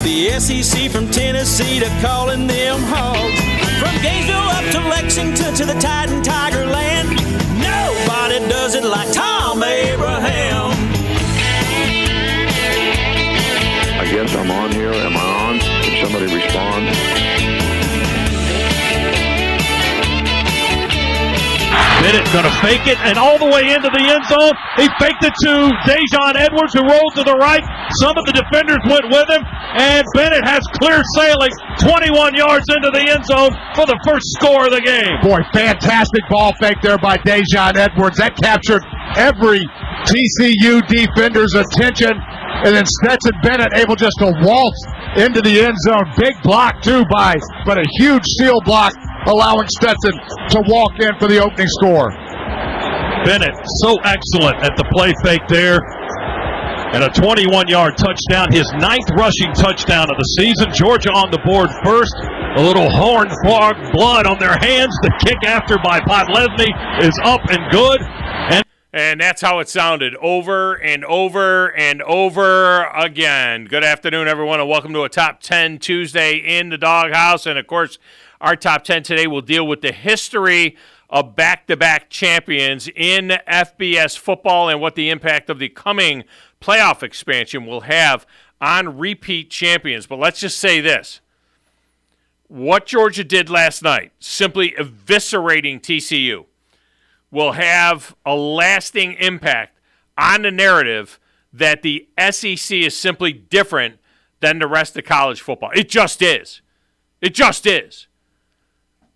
The SEC from Tennessee to calling them hogs. From Gainesville up to Lexington to the Titan Tiger Land. Nobody does it like Thom Abraham. I guess I'm on here. Am I on? Can somebody respond? Bennett going to fake it, and all the way into the end zone. He faked it to Dejon Edwards, who rolled to the right. Some of the defenders went with him, and Bennett has clear sailing 21 yards into the end zone for the first score of the game. Boy, fantastic ball fake there by Dejon Edwards. That captured every TCU defender's attention, and then Stetson Bennett able just to waltz into the end zone. Big block, too, but a huge seal block, allowing Stetson to walk in for the opening score. Bennett, so excellent at the play fake there. And a 21-yard touchdown, his 9th rushing touchdown of the season. Georgia on the board first. A little horn-fogged blood on their hands. The kick after by Gwathney is up and good. And that's how it sounded over and over and over again. Good afternoon, everyone, and welcome to a Top 10 Tuesday in the Doghouse. And, of course, our Top 10 today will deal with the history of back-to-back champions in FBS football and what the impact of the coming playoff expansion will have on repeat champions. But let's just say this. What Georgia did last night, simply eviscerating TCU, will have a lasting impact on the narrative that the SEC is simply different than the rest of college football. It just is. It just is.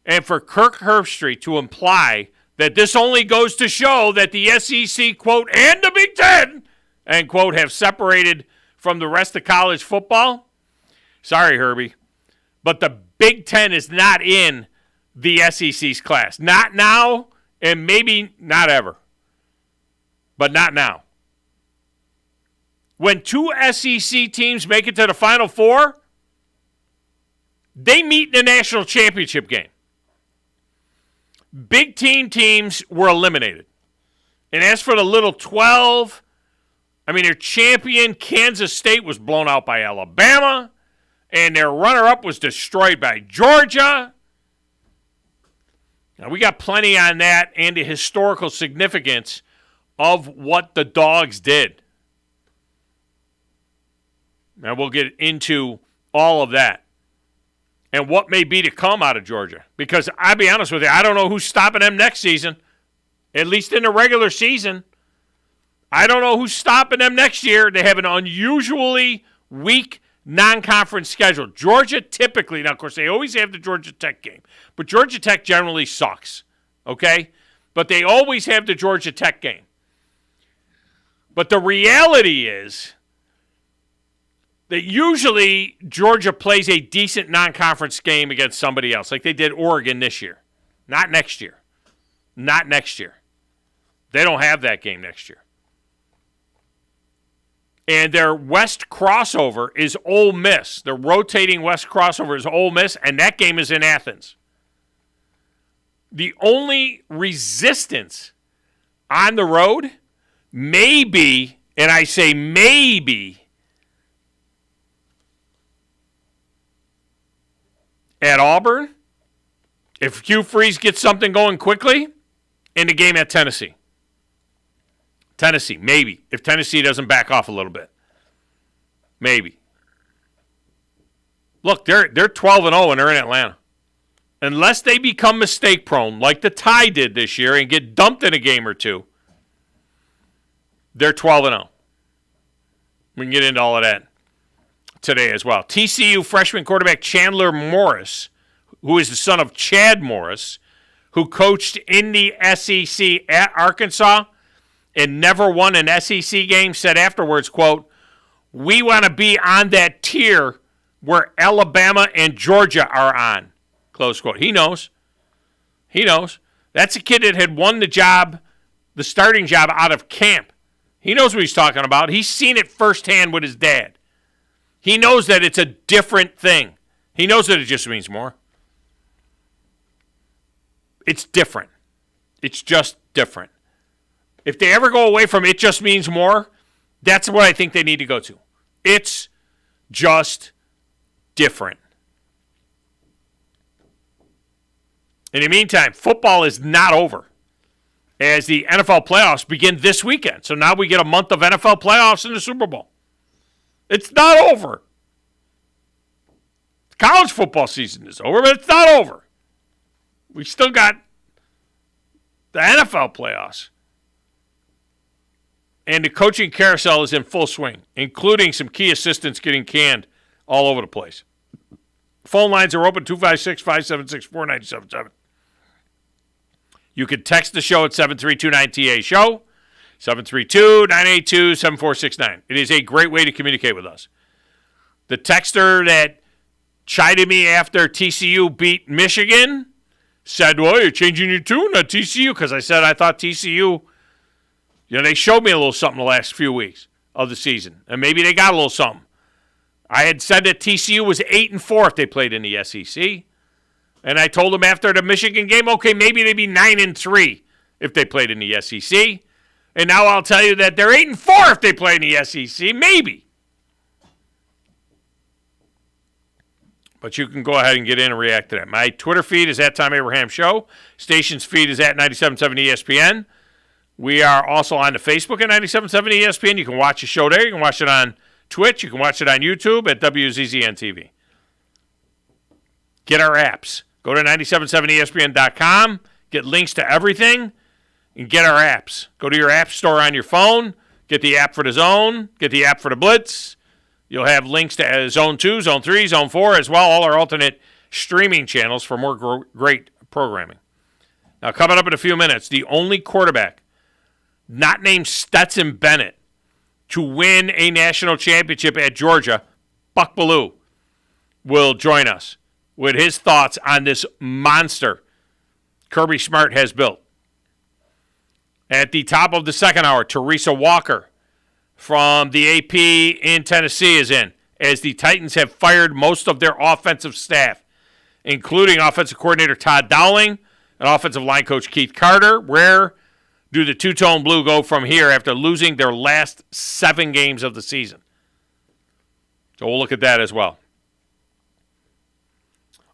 And for Kirk Herbstreit to imply that this only goes to show that the SEC, quote, and the Big Ten, end quote, have separated from the rest of college football, sorry, Herbie, but the Big Ten is not in the SEC's class. Not now, and maybe not ever. But not now. When two SEC teams make it to the Final Four, they meet in the national championship game. Big teams were eliminated. And as for the Little 12, I mean, their champion, Kansas State, was blown out by Alabama, and their runner-up was destroyed by Georgia. Now, we got plenty on that and the historical significance of what the Dogs did. Now, we'll get into all of that and what may be to come out of Georgia. Because I'll be honest with you, I don't know who's stopping them next season, at least in the regular season. I don't know who's stopping them next year. They have an unusually weak non-conference schedule. Georgia typically, now, of course, they always have the Georgia Tech game, but Georgia Tech generally sucks, okay? But they always have the Georgia Tech game. But the reality is that usually Georgia plays a decent non-conference game against somebody else, like they did Oregon this year. Not next year. Not next year. They don't have that game next year. And their West crossover is Ole Miss. Their rotating West crossover is Ole Miss, and that game is in Athens. The only resistance on the road may be, and I say maybe, at Auburn, if Hugh Freeze gets something going quickly, in the game at Tennessee. Tennessee, maybe. If Tennessee doesn't back off a little bit. Maybe. Look, they're 12-0 and they're in Atlanta. Unless they become mistake-prone, like the Tide did this year, and get dumped in a game or two, they're 12-0. We can get into all of that today as well. TCU freshman quarterback Chandler Morris, who is the son of Chad Morris, who coached in the SEC at Arkansas and never won an SEC game, said afterwards, quote, "We want to be on that tier where Alabama and Georgia are on," close quote. He knows. He knows. That's a kid that had won the job, the starting job out of camp. He knows what he's talking about. He's seen it firsthand with his dad. He knows that it's a different thing. He knows that it just means more. It's different. It's just different. If they ever go away from it just means more, that's what I think they need to go to. It's just different. In the meantime, football is not over as the NFL playoffs begin this weekend. So now we get a month of NFL playoffs in the Super Bowl. It's not over. College football season is over, but it's not over. We still got the NFL playoffs. And the coaching carousel is in full swing, including some key assistants getting canned all over the place. Phone lines are open, 256-576-4977. You can text the show at 732-9TA-SHOW, 732-982-7469. It is a great way to communicate with us. The texter that chided me after TCU beat Michigan said, well, you're changing your tune on TCU, because I said I thought TCU, they showed me a little something the last few weeks of the season, and maybe they got a little something. I had said that TCU was 8-4 if they played in the SEC. And I told them after the Michigan game, okay, maybe they'd be 9-3 if they played in the SEC. And now I'll tell you that they're 8-4 if they play in the SEC, maybe. But you can go ahead and get in and react to that. My Twitter feed is at Thom Abraham Show. Station's feed is at 97.7 ESPN. We are also on the Facebook at 97.7 ESPN. You can watch the show there. You can watch it on Twitch. You can watch it on YouTube at WZZN TV. Get our apps. Go to 977ESPN.com, get links to everything, and get our apps. Go to your app store on your phone, get the app for the Zone, get the app for the Blitz. You'll have links to Zone 2, Zone 3, Zone 4, as well, all our alternate streaming channels for more great programming. Now, coming up in a few minutes, the only quarterback not named Stetson Bennett to win a national championship at Georgia, Buck Bellew, will join us with his thoughts on this monster Kirby Smart has built. At the top of the second hour, Teresa Walker from the AP in Tennessee is in, as the Titans have fired most of their offensive staff, including offensive coordinator Todd Dowling and offensive line coach Keith Carter. Where do the two-tone blue go from here after losing their last 7 games of the season? So we'll look at that as well.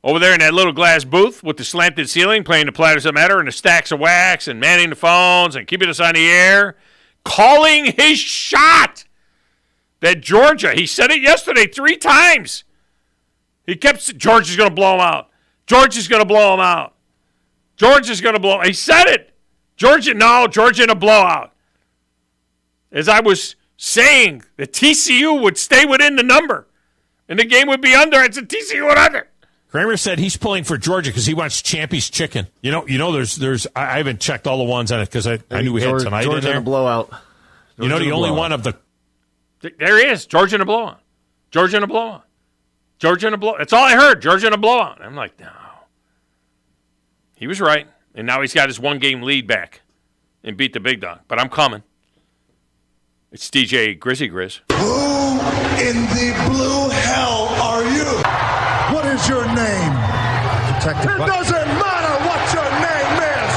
Over there in that little glass booth with the slanted ceiling, playing the Platters That Matter and the stacks of wax and manning the phones and keeping us on the air, calling his shot that Georgia, he said it yesterday 3 times. He kept saying, Georgia's going to blow him out. Georgia's going to blow him out. Georgia's going to blow him out. He said it. Georgia in a blowout. As I was saying, that TCU would stay within the number and the game would be under. I said TCU would under. Kramer said he's pulling for Georgia because he wants Champy's chicken. There's. I haven't checked all the ones on it because I knew we had tonight Georgia in there. in a blowout. The only one of the. There he is. Georgia in a blowout. Georgia in a blowout. Georgia in a blowout. That's all I heard. Georgia in a blowout. I'm like, no. He was right, and now he's got his 1-game lead back and beat the big dog. But I'm coming. It's DJ Grizzy Grizz. Who in the blue hell are you? What is your name? Detective. It doesn't matter what your name is.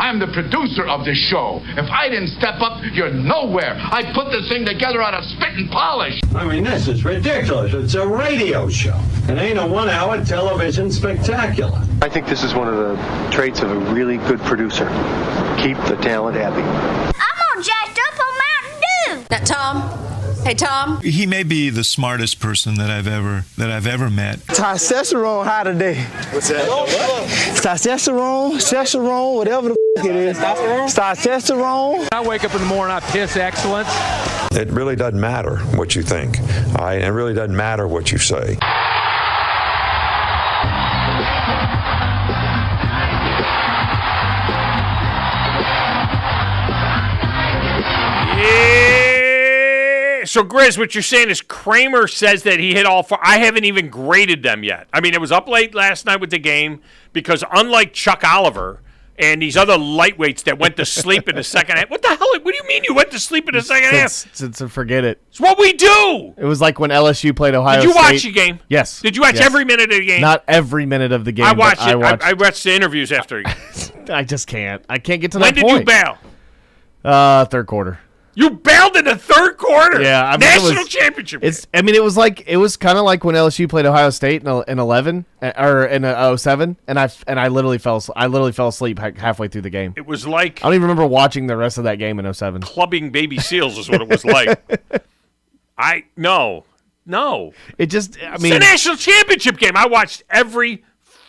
I'm the producer of this show. If I didn't step up, you're nowhere. I put this thing together out of spit and polish. I mean, this is ridiculous. It's a radio show. It ain't a 1-hour television spectacular. I think this is one of the traits of a really good producer. Keep the talent happy. I'm all jacked up on Mountain Dew. Now, Tom. Hey, Tom. He may be the smartest person that I've ever met. Testosterone high today. What's that? Testosterone, whatever the it is. Testosterone. I wake up in the morning, I piss excellence. It really doesn't matter what you think. It really doesn't matter what you say. So, Grizz, what you're saying is Kramer says that he hit all 4. I haven't even graded them yet. I mean, it was up late last night with the game because unlike Chuck Oliver and these other lightweights that went to sleep in the second half. What the hell? What do you mean you went to sleep in the second half? To forget it. It's what we do. It was like when LSU played Ohio State. Did you watch the game? Yes. Did you watch every minute of the game? Not every minute of the game. I watched it. I watched the interviews after. I just can't. I can't get to that point. When did you bail? Third quarter. You bailed in the third quarter. Yeah, I mean, National championship game. It was kind of like when LSU played Ohio State in 11 or in 07, and I literally fell asleep halfway through the game. It was like I don't even remember watching the rest of that game in 07. Clubbing baby seals is what it was like. No. It's a national championship game. I watched every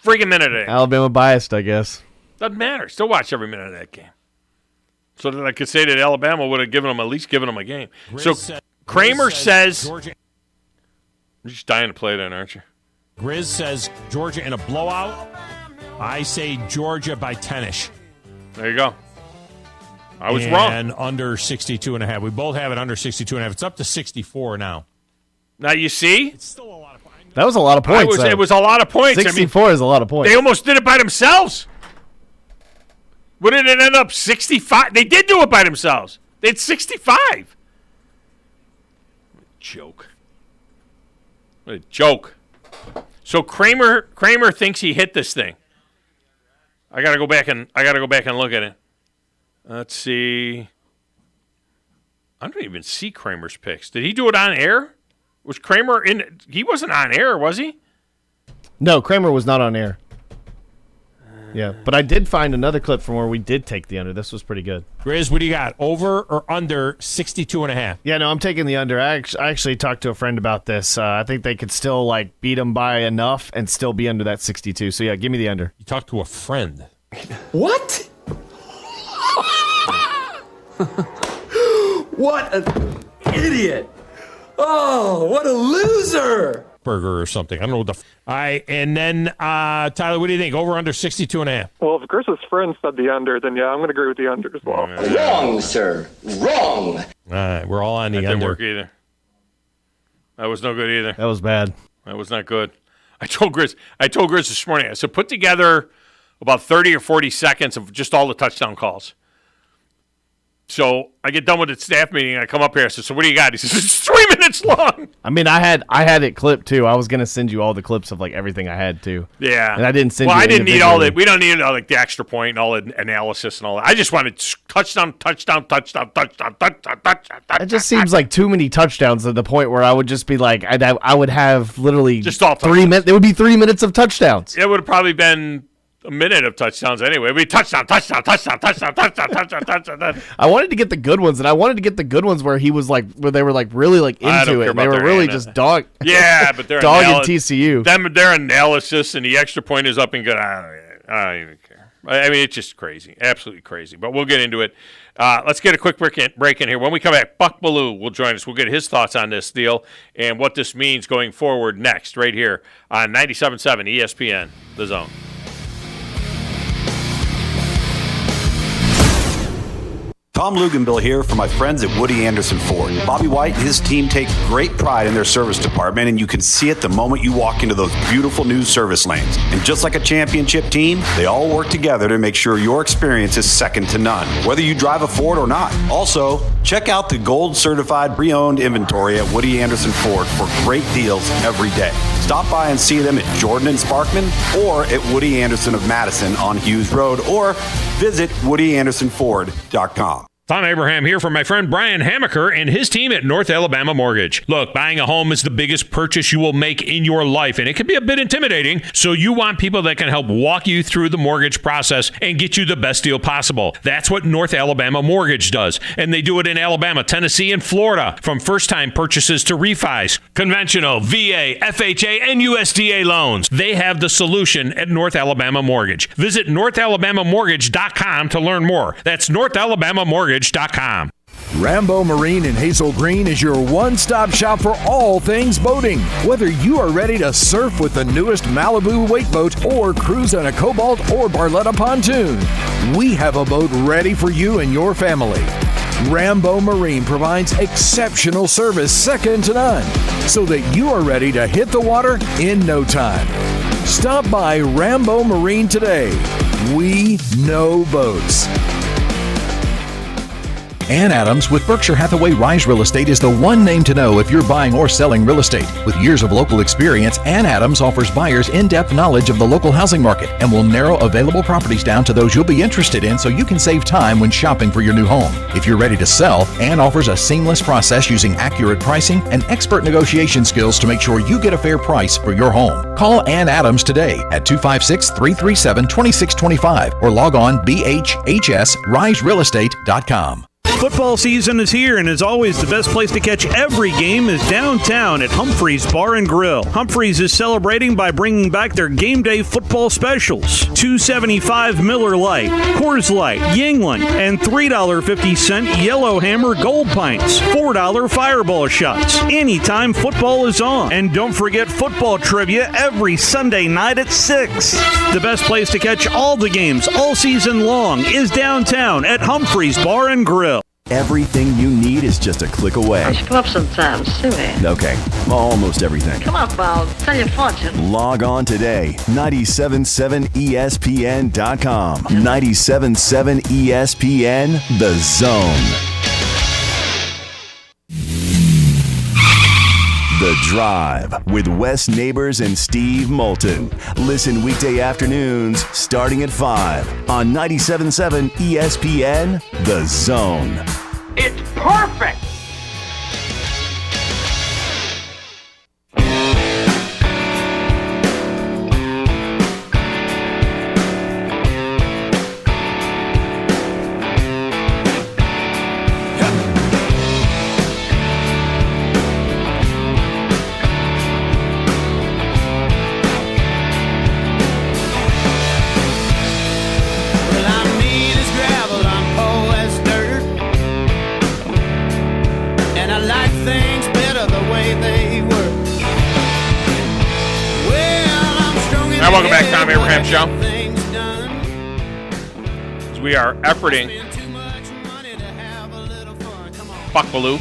friggin' minute of it. Alabama biased, I guess. Doesn't matter. Still watch every minute of that game. So that I could say that Alabama would have at least given them a game. Kramer says, you're just dying to play that, aren't you? Grizz says Georgia in a blowout. I say Georgia by 10-ish. There you go. I was wrong. And under 62.5. We both have it under 62.5. It's up to 64 now. Now you see? It's still a lot of points. That was a lot of points. It was a lot of points. 64 is a lot of points. They almost did it by themselves. What did it end up? 65? They did do it by themselves. They had 65. What a joke. So Kramer thinks he hit this thing. I gotta go back and look at it. Let's see. I don't even see Kramer's picks. Did he do it on air? Was Kramer in? He wasn't on air, was he? No, Kramer was not on air. Yeah, but I did find another clip from where we did take the under. This was pretty good. Grizz, what do you got? Over or under 62.5? Yeah, no, I'm taking the under. I actually talked to a friend about this. I think they could still beat them by enough and still be under that 62. So yeah, give me the under. You talked to a friend. What? What an idiot! Oh, what a loser! Burger or something. I don't know what the. All right, and then Tyler, what do you think? Over under 62.5? Well, if Chris's friend said the under, then yeah, I'm going to agree with the under as well. Wrong, sir. Wrong. All right, we're all on the That under. didn't work either. That was no good either. That was bad. That was not good. I told Grizz this morning. I said put together about 30 or 40 seconds of just all the touchdown calls. So I get done with the staff meeting, and I come up here. I said, so what do you got? He says, it's 3 minutes long. I mean, I had it clipped, too. I was going to send you all the clips of, everything I had, too. Yeah. And I didn't send you I didn't need all that. We don't need the extra point and all the analysis and all that. I just wanted touchdown. It just seems like too many touchdowns to the point where I would just be like, I would have literally just all 3 minutes. It would be 3 minutes of touchdowns. It would have probably been a minute of touchdowns anyway. We touchdown. I wanted to get the good ones, and I wanted to get the good ones where he was where they were really into it. And they were really just dog. Yeah, but they're dogging TCU. Their analysis and the extra point is up and good. I don't even care. I mean, it's just crazy, absolutely crazy. But we'll get into it. Let's get a quick break in here. When we come back, Buck Ballou will join us. We'll get his thoughts on this deal and what this means going forward next, right here on 97.7 ESPN, The Zone. Tom Luganbill here for my friends at Woody Anderson Ford. Bobby White and his team take great pride in their service department, and you can see it the moment you walk into those beautiful new service lanes. And just like a championship team, they all work together to make sure your experience is second to none, whether you drive a Ford or not. Also, check out the gold-certified pre-owned inventory at Woody Anderson Ford for great deals every day. Stop by and see them at Jordan and Sparkman or at Woody Anderson of Madison on Hughes Road, or visit WoodyAndersonFord.com. Thom Abraham here for my friend Brian Hamaker and his team at North Alabama Mortgage. Look, buying a home is the biggest purchase you will make in your life, and it can be a bit intimidating, so you want people that can help walk you through the mortgage process and get you the best deal possible. That's what North Alabama Mortgage does, and they do it in Alabama, Tennessee, and Florida, from first-time purchases to refis, conventional, VA, FHA, and USDA loans. They have the solution at North Alabama Mortgage. Visit NorthAlabamaMortgage.com to learn more. That's NorthAlabamaMortgage.com. Rambo Marine in Hazel Green is your one-stop shop for all things boating. Whether you are ready to surf with the newest Malibu wake boat or cruise on a Cobalt or Barletta pontoon, we have a boat ready for you and your family. Rambo Marine provides exceptional service second to none, so that you are ready to hit the water in no time. Stop by Rambo Marine today. We know boats. Ann Adams with Berkshire Hathaway Rise Real Estate is the one name to know if you're buying or selling real estate. With years of local experience, Ann Adams offers buyers in-depth knowledge of the local housing market and will narrow available properties down to those you'll be interested in so you can save time when shopping for your new home. If you're ready to sell, Ann offers a seamless process using accurate pricing and expert negotiation skills to make sure you get a fair price for your home. Call Ann Adams today at 256-337-2625 or log on bhhsriserealestate.com. Football season is here, and as always, the best place to catch every game is downtown at Humphreys Bar and Grill. Humphreys is celebrating by bringing back their game day football specials. $2.75 Miller Lite, Coors Light, Yingling, and $3.50 Yellowhammer Gold Pints. $4 Fireball shots. Anytime football is on. And don't forget football trivia every Sunday night at 6. The best place to catch all the games all season long is downtown at Humphreys Bar and Grill. Everything you need is just a click away. I should come up sometime, see me. Okay, almost everything. Come up, I'll tell you a fortune. Log on today, 977ESPN.com. 977 ESPN, The Zone. The Drive with Wes Neighbors and Steve Moulton. Listen weekday afternoons starting at 5 on 97.7 ESPN, The Zone. It's perfect! Welcome back, Tom Abraham Show. As we are efforting Buck Bellew.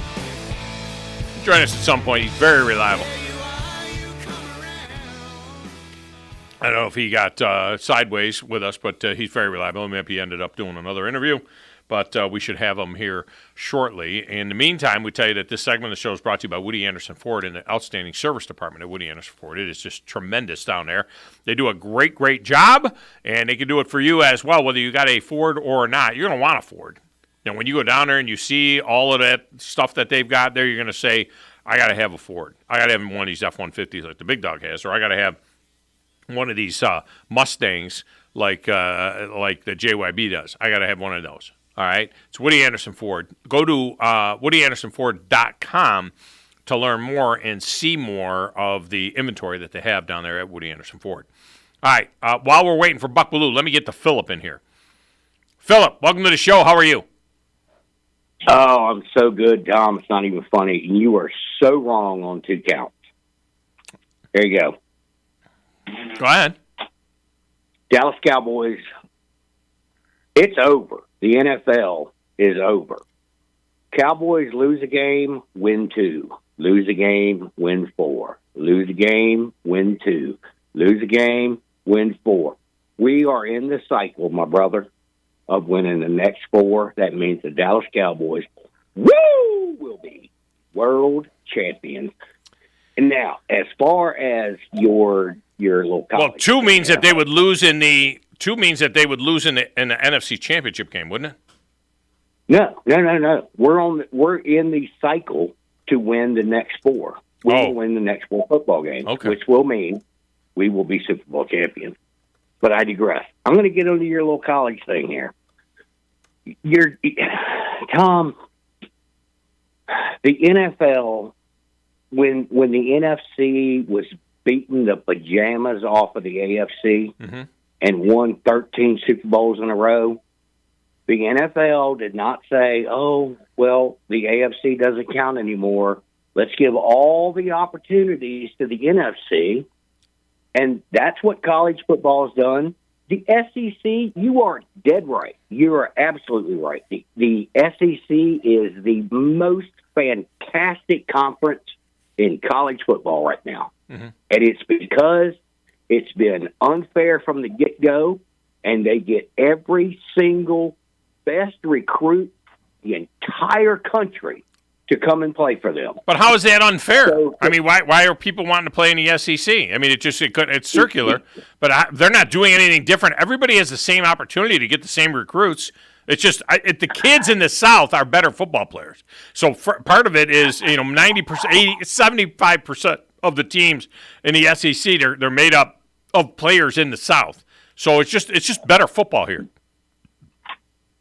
Join us at some point. He's very reliable. I don't know if he got sideways with us, but he's very reliable. Maybe he ended up doing another interview. But we should have him here shortly. In the meantime, we tell you that this segment of the show is brought to you by Woody Anderson Ford and the outstanding service department at Woody Anderson Ford. It is just tremendous down there. They do a great, great job, and they can do it for you as well, whether you got a Ford or not. You're going to want a Ford. And when you go down there and you see all of that stuff that they've got there, you're going to say, I got to have a Ford. I got to have one of these F-150s like the big dog has, or I got to have one of these Mustangs like the JYB does. I got to have one of those. All right, it's Woody Anderson Ford. Go to WoodyAndersonFord.com to learn more and see more of the inventory that they have down there at Woody Anderson Ford. All right, while we're waiting for Buck Bellew, let me get to Philip in here. Philip, welcome to the show. How are you? Oh, I'm so good, Tom. It's not even funny. You are so wrong on 2 counts. There you go. Go ahead. Dallas Cowboys, it's over. The NFL is over. Cowboys lose a game, win 2. Lose a game, win 4. Lose a game, win 2. Lose a game, win 4. We are in the cycle, my brother, of winning the next 4. That means the Dallas Cowboys, will be world champions. And now, as far as your little college, well, 2 means that they would lose in the. 2 means that they would lose in the NFC Championship game, wouldn't it? No. We're in the cycle to win the next 4. We will win the next 4 football games, which will mean we will be Super Bowl champions. But I digress. I'm going to get into your little college thing here. Tom, the NFL, when the NFC was beating the pajamas off of the AFC, and won 13 Super Bowls in a row, the NFL did not say, oh, well, the AFC doesn't count anymore. Let's give all the opportunities to the NFC. And that's what college football has done. The SEC, you are dead right. You are absolutely right. The SEC is the most fantastic conference in college football right now. And it's because it's been unfair from the get-go, and they get every single best recruit the entire country to come and play for them. But how is that unfair? I mean, why are people wanting to play in the SEC? I mean, it's circular, but they're not doing anything different. Everybody has the same opportunity to get the same recruits. It's just the kids in the South are better football players. So part of it is 90%, 75% of the teams in the SEC they're made up of players in the South. So it's just better football here.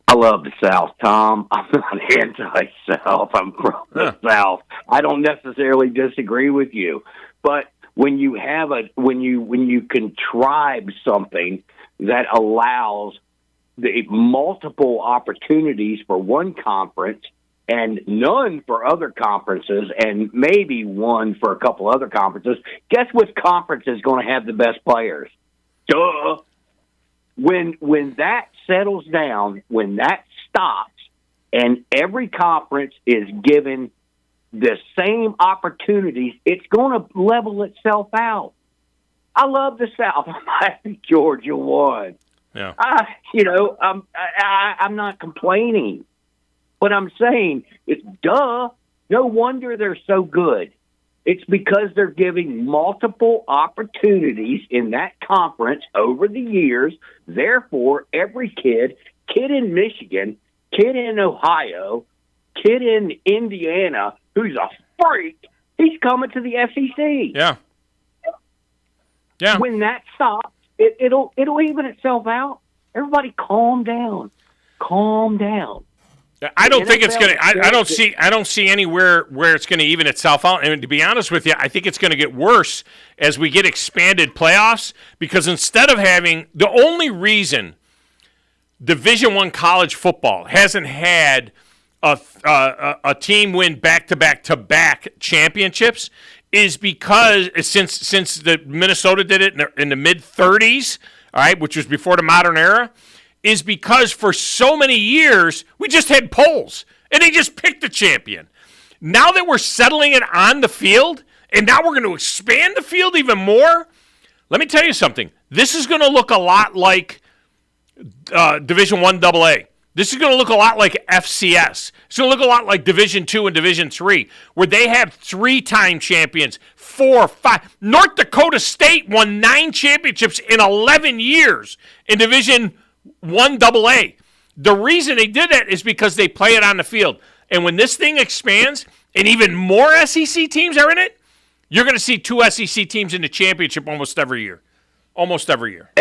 I love the South, Tom. I'm not anti-South. I'm from the South. I don't necessarily disagree with you, but when you have when you contrive something that allows the multiple opportunities for one conference and none for other conferences, and maybe one for a couple other conferences, guess which conference is going to have the best players? Duh. When that settles down, when that stops, and every conference is given the same opportunities, it's going to level itself out. I love the South. I'm happy Georgia won. Yeah. I'm not complaining, but I'm saying it's duh. No wonder they're so good. It's because they're giving multiple opportunities in that conference over the years. Therefore, every kid in Michigan, kid in Ohio, kid in Indiana, who's a freak, he's coming to the SEC. Yeah. Yeah. When that stops, it'll even itself out. Everybody calm down. Calm down. I don't think it's going to. I don't see anywhere where it's going to even itself out. And to be honest with you, I think it's going to get worse as we get expanded playoffs. Because instead of having the only reason Division I college football hasn't had a team win back-to-back championships is because since the Minnesota did it in the mid-30s, all right, which was before the modern era, is because for so many years we just had polls and they just picked the champion. Now that we're settling it on the field and now we're going to expand the field even more, let me tell you something. This is going to look a lot like Division I AA. This is going to look a lot like FCS. It's going to look a lot like Division II and Division III, where they have 3-time champions, 4, 5. North Dakota State won 9 championships in 11 years in Division I AA. The reason they did that is because they play it on the field. And when this thing expands and even more SEC teams are in it, you're going to see 2 SEC teams in the championship almost every year. Almost every year.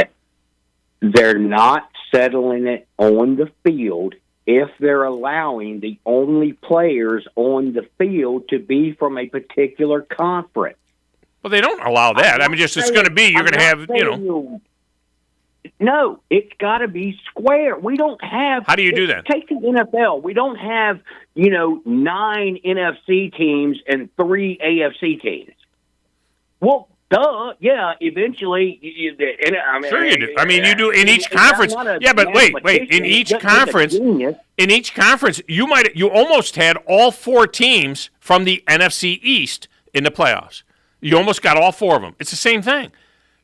They're not settling it on the field if they're allowing the only players on the field to be from a particular conference. Well, they don't allow that. I mean, just it's going to be, you're going to have, No, it's got to be square. We don't have... How do you do that? Take the NFL. We don't have, 9 NFC teams and 3 AFC teams. Well, duh, yeah, eventually... Sure you do. I mean, you do in each conference. Yeah, but wait. In each conference, you almost had all 4 teams from the NFC East in the playoffs. You almost got all 4 of them. It's the same thing.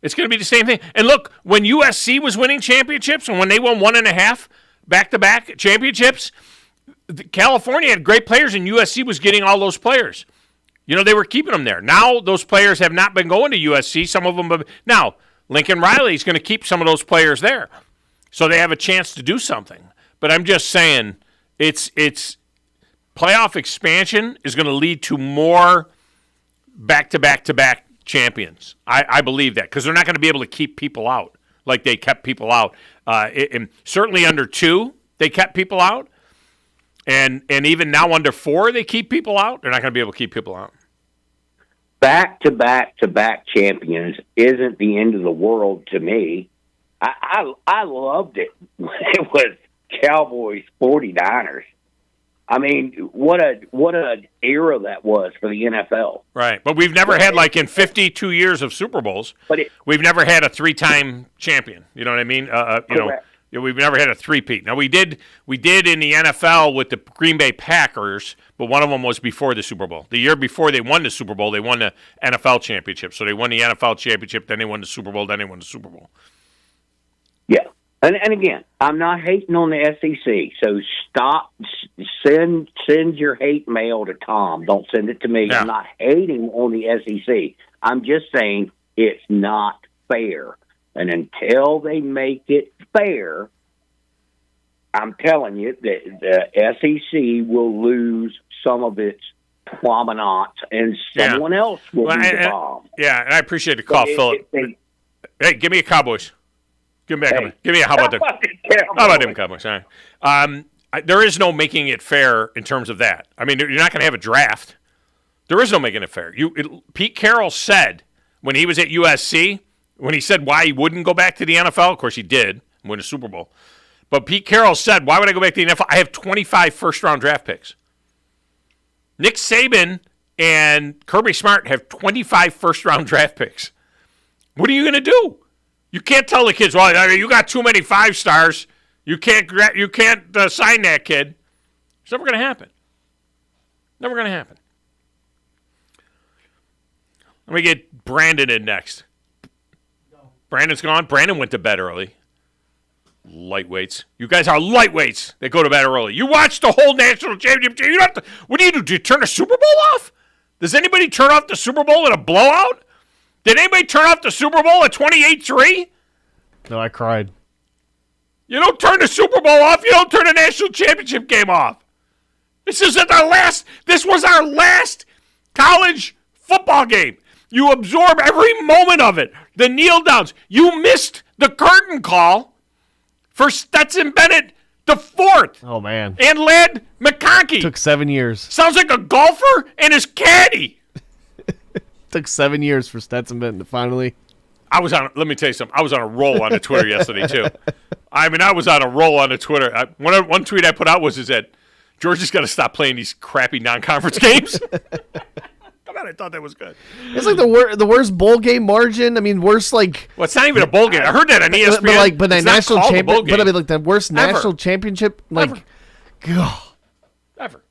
It's going to be the same thing. And look, when USC was winning championships and when they won 1.5 back-to-back championships, California had great players and USC was getting all those players. They were keeping them there. Now those players have not been going to USC. Some of them have. Now, Lincoln Riley is going to keep some of those players there. So they have a chance to do something. But I'm just saying it's playoff expansion is going to lead to more back-to-back-to-back champions. I believe that because they're not going to be able to keep people out like they kept people out. And certainly under 2, they kept people out. And even now under 4, they keep people out. They're not going to be able to keep people out. Back-to-back champions isn't the end of the world to me. I loved it when it was Cowboys 49ers. I mean, what an era that was for the NFL. Right, but we've never had, like in 52 years of Super Bowls, we've never had a 3-time champion. You know what I mean? We've never had a 3-peat. Now we did in the NFL with the Green Bay Packers, but one of them was before the Super Bowl. The year before they won the Super Bowl, they won the NFL championship. So they won the NFL championship, then they won the Super Bowl, then they won the Super Bowl. Yeah. And again, I'm not hating on the SEC, so stop. Send your hate mail to Tom. Don't send it to me. Yeah. I'm not hating on the SEC. I'm just saying it's not fair. And until they make it fair, I'm telling you that the SEC will lose some of its prominence, and someone else will be the bomb. Yeah, and I appreciate the call, Philip. Hey, give me a Cowboys. Give me a how about them? How about them Cowboys? All right. There is no making it fair in terms of that. I mean, you're not going to have a draft. There is no making it fair. Pete Carroll said when he was at USC, when he said why he wouldn't go back to the NFL, of course he did, win a Super Bowl. But Pete Carroll said, why would I go back to the NFL? I have 25 first-round draft picks. Nick Saban and Kirby Smart have 25 first-round draft picks. What are you going to do? You can't tell the kids, well, you got too many 5-stars. You can't sign that kid. It's never going to happen. Never going to happen. Let me get Brandon in next. Brandon's gone. Brandon went to bed early. Lightweights. You guys are lightweights that go to bed early. You watch the whole national championship. You don't have to, what do? Do you turn the Super Bowl off? Does anybody turn off the Super Bowl in a blowout? Did anybody turn off the Super Bowl at 28-3? No, I cried. You don't turn the Super Bowl off. You don't turn the national championship game off. This was our last college football game. You absorb every moment of it. The kneel downs. You missed the curtain call for Stetson Bennett the fourth. Oh, man. And Ladd McConkey. Took 7 years. Sounds like a golfer and his caddy. Took 7 years for Stetson Bennett to finally. Let me tell you something. I was on a roll on the Twitter yesterday, too. I mean, I was on a roll on the Twitter. One tweet I put out was that Georgia's got to stop playing these crappy non-conference games. I thought that was good. It's like the worst bowl game margin. I mean, worst like. Well, it's not even a bowl game. I heard that on ESPN. But the national champion. But I mean, like the worst Ever. national championship. Like, God. Ever.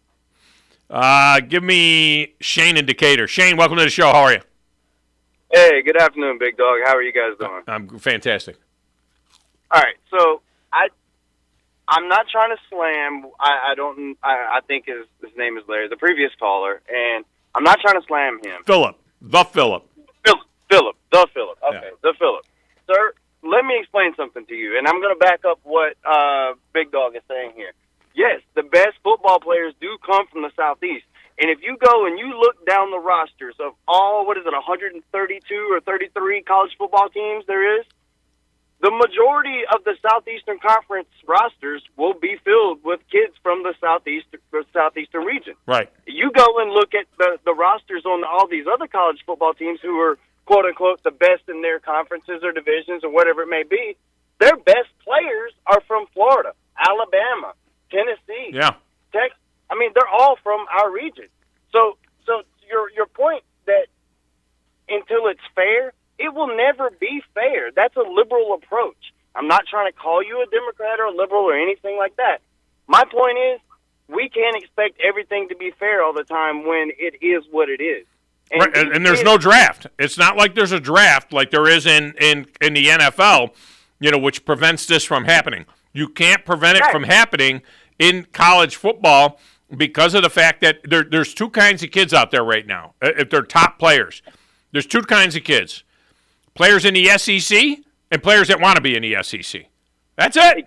Give me Shane in Decatur. Shane, welcome to the show. How are you? Hey, good afternoon, Big Dog. How are you guys doing? I'm fantastic. All right, so I'm not trying to slam. I think his name is Larry, the previous caller, and I'm not trying to slam him. Philip. Philip. Okay, the Philip. Sir, let me explain something to you, and I'm going to back up what Big Dog is saying here. Yes, the best football players do come from the Southeast. And if you go and you look down the rosters of all, 132 or 33 college football teams there is, the majority of the Southeastern Conference rosters will be filled with kids from the Southeastern region. Right. You go and look at the rosters on all these other college football teams who are, quote-unquote, the best in their conferences or divisions or whatever it may be, their best players are from Florida, Alabama, Tennessee, Texas. I mean, they're all from our region. So your point that until it's fair, it will never be fair. That's a liberal approach. I'm not trying to call you a Democrat or a liberal or anything like that. My point is, we can't expect everything to be fair all the time when it is what it is. And there's no draft. It's not like there's a draft like there is in the NFL, which prevents this from happening. You can't prevent it from happening in college football because of the fact that there's two kinds of kids out there right now. If they're top players, there's two kinds of kids. Players in the SEC and players that want to be in the SEC. That's it.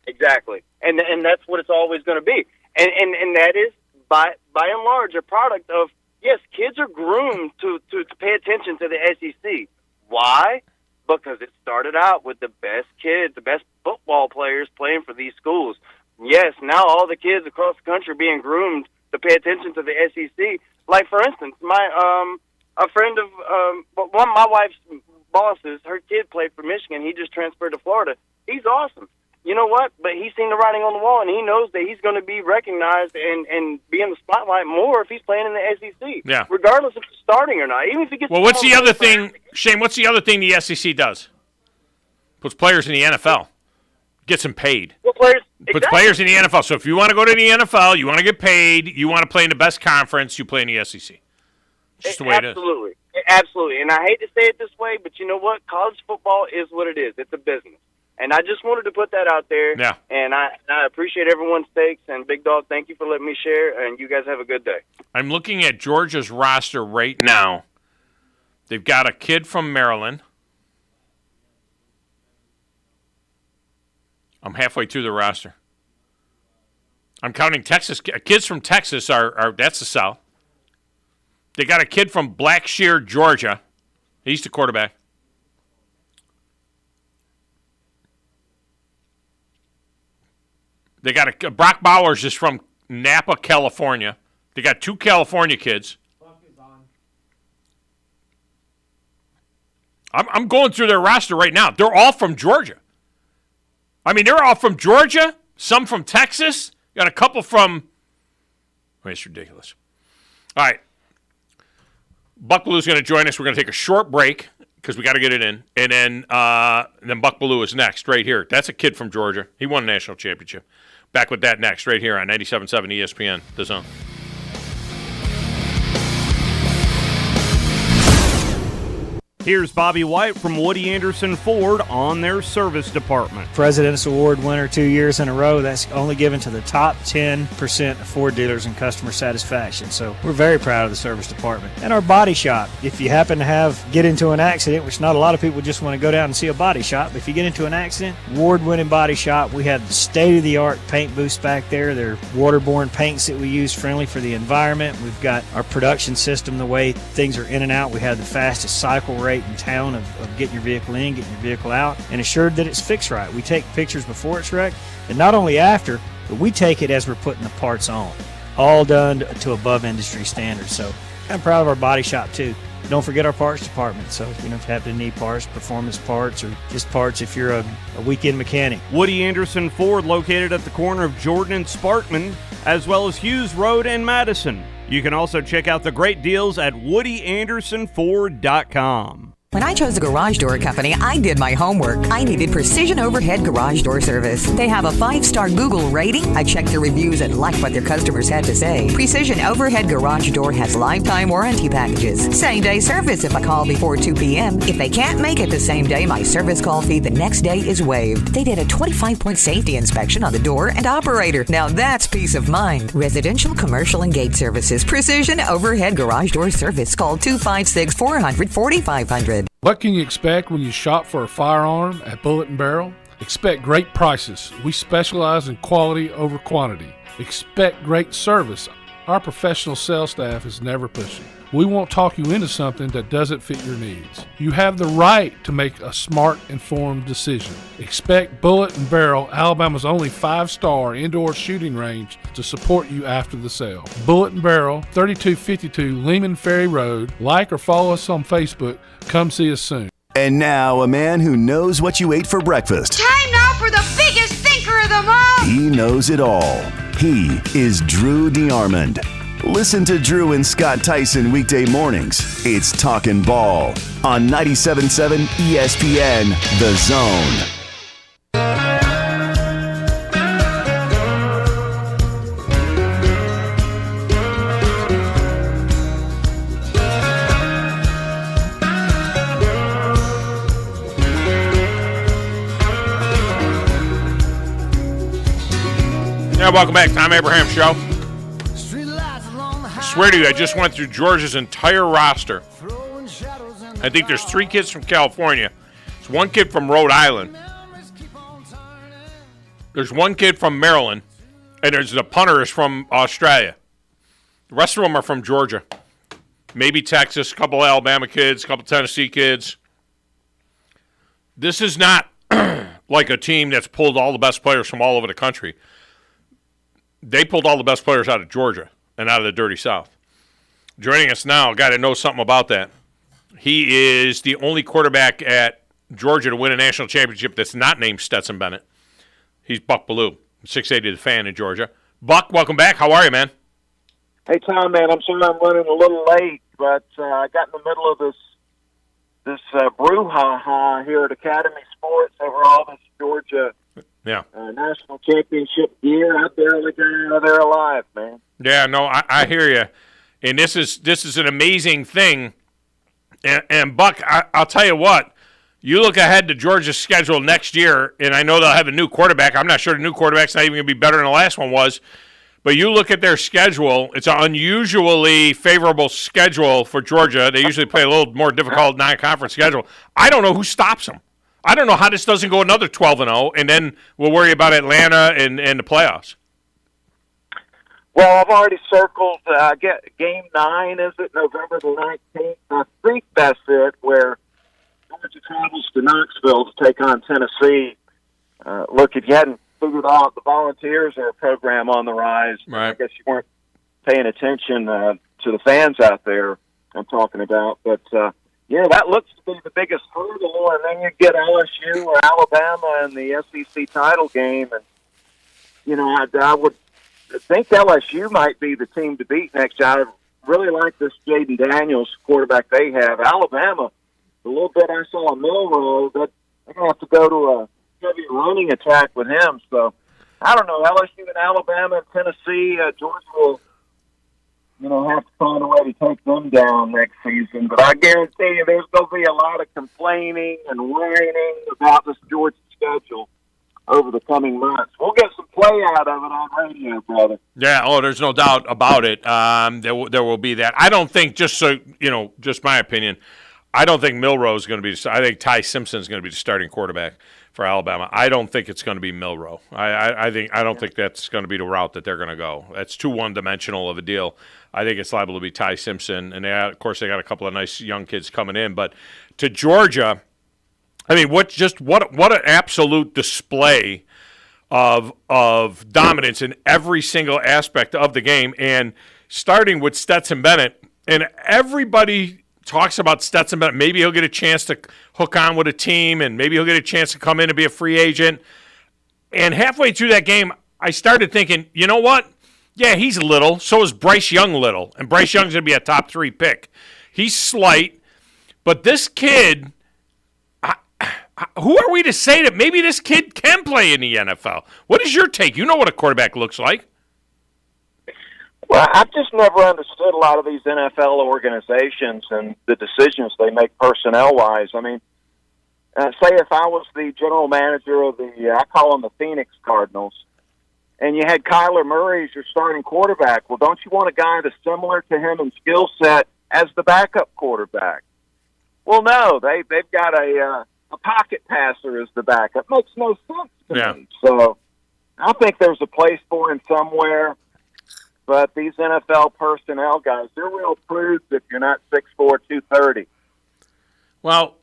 Exactly. And that's what it's always going to be. And that is, by and large, a product of, yes, kids are groomed to pay attention to the SEC. Why? Because it started out with the best kids, the best football players playing for these schools. Yes, now all the kids across the country are being groomed to pay attention to the SEC. Like, for instance, a friend of one of my wife's bosses, her kid played for Michigan. He just transferred to Florida. He's awesome. You know what? But he's seen the writing on the wall, and he knows that he's going to be recognized and be in the spotlight more if he's playing in the SEC. Yeah. Regardless if he's starting or not. Even if he gets. Well, what's the other thing, Shane? What's the other thing the SEC does? Puts players in the NFL. Gets them paid. Well, players. Puts players in the NFL. So if you want to go to the NFL, you want to get paid, you want to play in the best conference, you play in the SEC. Just the way it is. Absolutely. And I hate to say it this way, but you know what? College football is what it is. It's a business. And I just wanted to put that out there. Yeah. And I appreciate everyone's takes. And Big Dog, thank you for letting me share. And you guys have a good day. I'm looking at Georgia's roster right now. They've got a kid from Maryland. I'm halfway through the roster. I'm counting Texas. Kids from Texas are that's the South. They got a kid from Blackshear, Georgia. He's the quarterback. They got Brock Bowers is from Napa, California. They got 2 California kids. I'm going through their roster right now. They're all from Georgia. I mean, they're all from Georgia, some from Texas. Got a couple from... it's ridiculous. All right. Buck Belew's going to join us. We're going to take a short break because we got to get it in. And then Buck Belew is next right here. That's a kid from Georgia. He won a national championship. Back with that next right here on 97.7 ESPN, The Zone. Here's Bobby White from Woody Anderson Ford on their service department. President's Award winner 2 years in a row. That's only given to the top 10% of Ford dealers in customer satisfaction. So we're very proud of the service department. And our body shop. If you happen to get into an accident, which not a lot of people just want to go down and see a body shop, but if you get into an accident, award-winning body shop. We have the state-of-the-art paint booths back there. They're waterborne paints that we use, friendly for the environment. We've got our production system, the way things are in and out. We have the fastest cycle rate in town of getting your vehicle in, getting your vehicle out, and assured that it's fixed right. We take pictures before it's wrecked, and not only after, but we take it as we're putting the parts on. All done to above industry standards. So I'm proud of our body shop too. Don't forget our parts department. So if you don't happen to need parts, performance parts, or just parts if you're a weekend mechanic. Woody Anderson Ford, located at the corner of Jordan and Sparkman, as well as Hughes Road and Madison. You can also check out the great deals at WoodyAndersonFord.com. When I chose a garage door company, I did my homework. I needed precision overhead garage door service. They have a 5-star Google rating. I checked their reviews and liked what their customers had to say. Precision overhead garage door has lifetime warranty packages. Same-day service if I call before 2 p.m. If they can't make it the same day, my service call fee the next day is waived. They did a 25-point safety inspection on the door and operator. Now that's peace of mind. Residential, commercial, and gate services. Precision overhead garage door service. Call 256-400-4500. What can you expect when you shop for a firearm at Bullet & Barrel? Expect great prices. We specialize in quality over quantity. Expect great service. Our professional sales staff is never pushy. We won't talk you into something that doesn't fit your needs. You have the right to make a smart, informed decision. Expect Bullet & Barrel, Alabama's only 5-star indoor shooting range, to support you after the sale. Bullet & Barrel, 3252 Lehman Ferry Road. Like or follow us on Facebook. Come see us soon. And now, a man who knows what you ate for breakfast. Time now for the biggest thinker of them all. He knows it all. He is Drew DeArmond. Listen to Drew and Scott Tyson weekday mornings. It's Talkin' Ball on 97.7 ESPN, The Zone. Yeah, welcome back. Tom Abraham Show. I swear to you, I just went through Georgia's entire roster. I think there's 3 kids from California. There's 1 kid from Rhode Island. There's 1 kid from Maryland. And there's the punter is from Australia. The rest of them are from Georgia. Maybe Texas, a couple Alabama kids, a couple Tennessee kids. This is not like a team that's pulled all the best players from all over the country. They pulled all the best players out of Georgia and out of the Dirty South. Joining us now, a guy that knows something about that. He is the only quarterback at Georgia to win a national championship that's not named Stetson Bennett. He's Buck Belew's 680 The Fan in Georgia. Buck, welcome back. How are you, man? Hey, Tom, man, I'm sorry I'm running a little late, but I got in the middle of this brouhaha here at Academy Sports over all this Georgia national championship gear. I barely got out of there alive, man. Yeah, no, I hear you. And this is an amazing thing. And Buck, I'll tell you what, You look ahead to Georgia's schedule next year, and I know they'll have a new quarterback. I'm not sure the new quarterback's not even going to be better than the last one was. But you look at their schedule, it's an unusually favorable schedule for Georgia. They usually play a little more difficult non-conference schedule. I don't know who stops them. I don't know how this doesn't go another 12-0, and then we'll worry about Atlanta and the playoffs. Well, I've already circled Game 9, is it, November the 19th? I think that's it, where Georgia travels to Knoxville to take on Tennessee. Look, if you hadn't figured out, the Volunteers are a program on the rise. Right. I guess you weren't paying attention to the fans out there I'm talking about. But, that looks to be the biggest hurdle, and then you get LSU or Alabama in the SEC title game. And, I would think LSU might be the team to beat next year. I really like this Jaden Daniels quarterback they have. Alabama, the little bit I saw in Milroe, that they're going to have to go to a heavy running attack with him. So, I don't know, LSU and Alabama and Tennessee, Georgia will, have to find a way to take them down next season. But I guarantee you there's going to be a lot of complaining and whining about this Georgia schedule over the coming months. We'll get some play out of it on radio, brother. Yeah, there's no doubt about it. There will be that. I don't think, just my opinion, I don't think Milroe is going to be – I think Ty Simpson is going to be the starting quarterback for Alabama. I don't think it's going to be Milroe. I don't think that's going to be the route that they're going to go. That's too one-dimensional of a deal. I think it's liable to be Ty Simpson. And, of course, they got a couple of nice young kids coming in. But to Georgia – I mean, what an absolute display of dominance in every single aspect of the game, and starting with Stetson Bennett. And everybody talks about Stetson Bennett. Maybe he'll get a chance to hook on with a team, and maybe he'll get a chance to come in and be a free agent. And halfway through that game, I started thinking, you know what? Yeah, he's little. So is Bryce Young little. And Bryce Young's going to be a top 3 pick. He's slight. But this kid... Who are we to say that maybe this kid can play in the NFL? What is your take? You know what a quarterback looks like. Well, I've just never understood a lot of these NFL organizations and the decisions they make personnel-wise. I mean, say if I was the general manager of I call them the Phoenix Cardinals, and you had Kyler Murray as your starting quarterback, well, don't you want a guy that's similar to him in skill set as the backup quarterback? Well, no, they've got a pocket passer as the backup. Makes no sense to me. So I think there's a place for him somewhere. But these NFL personnel guys, they're real prudes if you're not 6'4", 230. Well,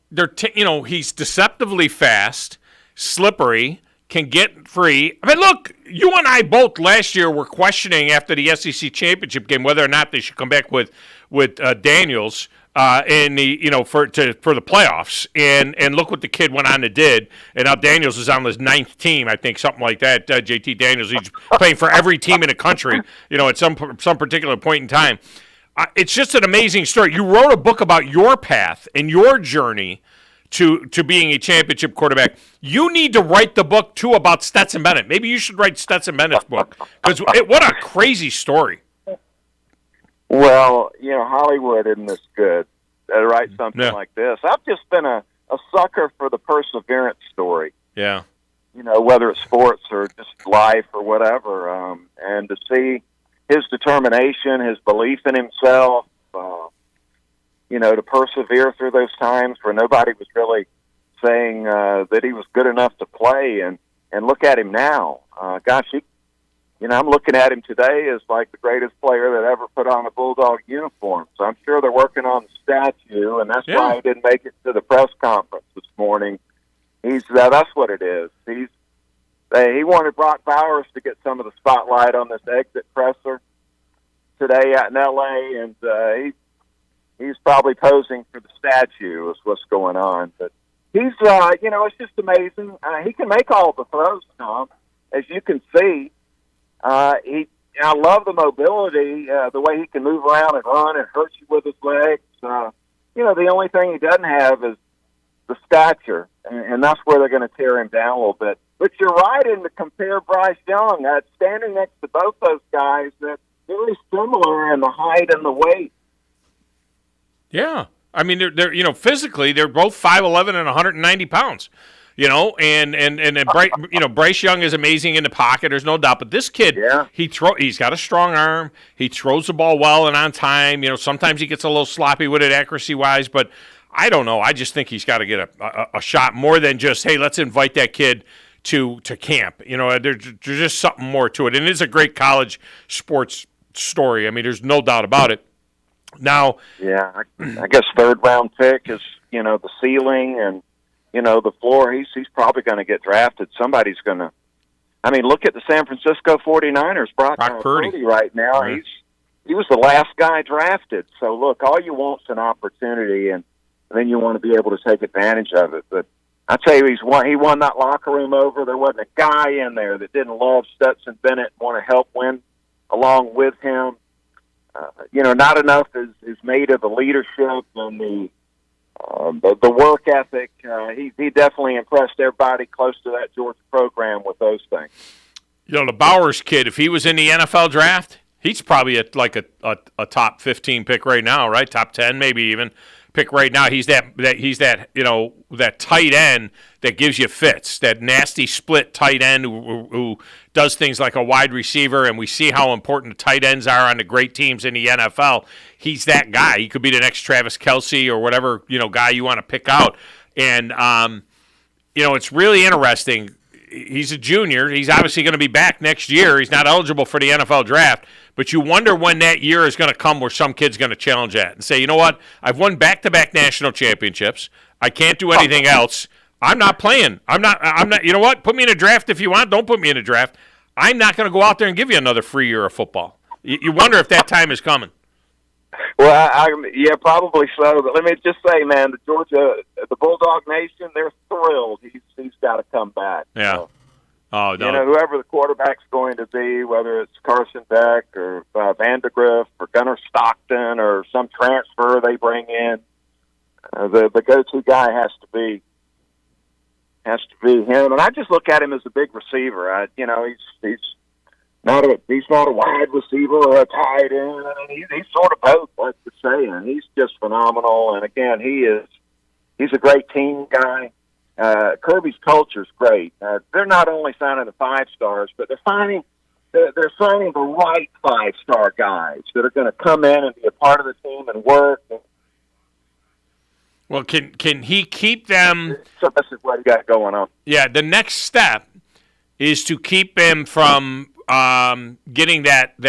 he's deceptively fast, slippery, can get free. I mean, look, you and I both last year were questioning after the SEC championship game whether or not they should come back with Daniels in the for the playoffs, and look what the kid went on and did. And now Daniels is on his 9th team, I think, something like that. JT Daniels, he's playing for every team in the country, at some particular point in time. It's just an amazing story. You wrote a book about your path and your journey to being a championship quarterback. You need to write the book too about Stetson Bennett. Maybe you should write Stetson Bennett's book, because what a crazy story. Well, Hollywood isn't this good to write something like this. I've just been a sucker for the perseverance story. Yeah. Whether it's sports or just life or whatever. And to see his determination, his belief in himself, to persevere through those times where nobody was really saying that he was good enough to play. And look at him now. I'm looking at him today as like the greatest player that ever put on a Bulldog uniform. So I'm sure they're working on the statue, and that's why he didn't make it to the press conference this morning. That's what it is. He wanted Brock Bowers to get some of the spotlight on this exit presser today out in L.A., and he's probably posing for the statue is what's going on. But he's, it's just amazing. He can make all the throws, Tom, as you can see. I love the mobility, the way he can move around and run and hurt you with his legs. The only thing he doesn't have is the stature, and that's where they're going to tear him down a little bit. But you're right in to compare Bryce Young. Standing next to both those guys, they're very similar in the height and the weight. Yeah. I mean, they're physically they're both 5'11" and 190 pounds. And Bryce Young is amazing in the pocket. There's no doubt. But this kid, he's got a strong arm. He throws the ball well and on time. Sometimes he gets a little sloppy with it accuracy-wise. But I don't know. I just think he's got to get a shot more than just, hey, let's invite that kid to camp. There's just something more to it. And it is a great college sports story. I mean, there's no doubt about it. Now, yeah, I guess third-round pick is, the ceiling and, the floor. He's probably going to get drafted. Somebody's going to. I mean, look at the San Francisco 49ers. Brock Purdy right now. Right. He was the last guy drafted. So, look, all you want is an opportunity, and then you want to be able to take advantage of it. But I tell you, he won that locker room over. There wasn't a guy in there that didn't love Stetson Bennett and want to help win along with him. Not enough is made of the leadership and the work ethic. He definitely impressed everybody close to that Georgia program with those things. The Bowers kid, if he was in the NFL draft, he's probably a top 15 pick right now, right? Top 10 maybe even pick right now. He's that tight end that gives you fits, that nasty split tight end who does things like a wide receiver, and we see how important the tight ends are on the great teams in the NFL. He's that guy. He could be the next Travis Kelce or whatever guy you want to pick out. And it's really interesting. He's a junior. He's obviously going to be back next year. He's not eligible for the NFL draft. But you wonder when that year is going to come where some kid's going to challenge that and say, you know what? I've won back-to-back national championships. I can't do anything else. I'm not playing. I'm not. You know what? Put me in a draft if you want. Don't put me in a draft. I'm not going to go out there and give you another free year of football. You wonder if that time is coming. Well, yeah, probably so. But let me just say, man, the Bulldog Nation, they're thrilled. He's got to come back. Yeah. So, oh, no. Whoever the quarterback's going to be, whether it's Carson Beck or Vandegrift or Gunnar Stockton or some transfer they bring in, the go-to guy has to be him. And I just look at him as a big receiver. He's not a wide receiver or a tight end. I mean, he's sort of both, like you're saying. He's just phenomenal. And again, he's a great team guy. Kirby's culture is great. They're not only signing the 5 stars, but they're signing the right 5-star guys that are going to come in and be a part of the team and work. Well, can he keep them? So this is what he got going on. Yeah, the next step is to keep him from getting that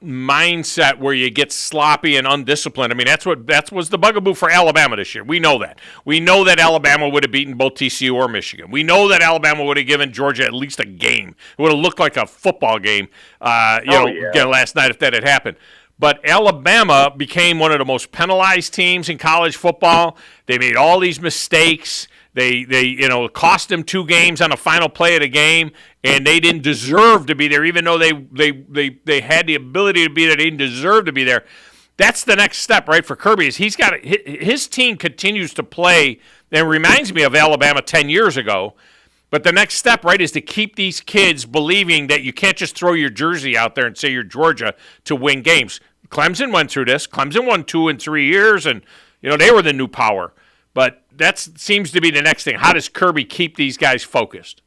mindset where you get sloppy and undisciplined. I mean, that was the bugaboo for Alabama this year. We know that. We know that Alabama would have beaten both TCU or Michigan. We know that Alabama would have given Georgia at least a game. It would have looked like a football game, last night if that had happened. But Alabama became one of the most penalized teams in college football. They made all these mistakes. They cost them 2 games on the final play of the game, and they didn't deserve to be there, even though they had the ability to be there. They didn't deserve to be there. That's the next step, right, for Kirby. Is his team continues to play, and it reminds me of Alabama 10 years ago. But the next step, right, is to keep these kids believing that you can't just throw your jersey out there and say you're Georgia to win games. Clemson went through this. Clemson won 2 in 3 years, and they were the new power. But that seems to be the next thing. How does Kirby keep these guys focused?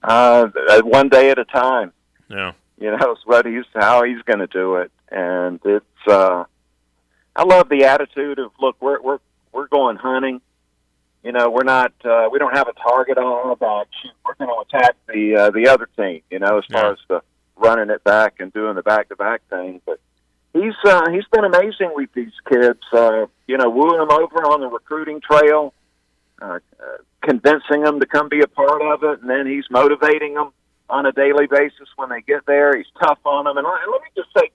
One day at a time. Yeah. It's how he's going to do it, and it's. I love the attitude of look, we're going hunting. We're not. We don't have a target on our back. We're going to attack the other team. As far as the running it back and doing the back-to-back thing, but. He's been amazing with these kids, wooing them over on the recruiting trail, convincing them to come be a part of it, and then he's motivating them on a daily basis when they get there. He's tough on them. And let me just say,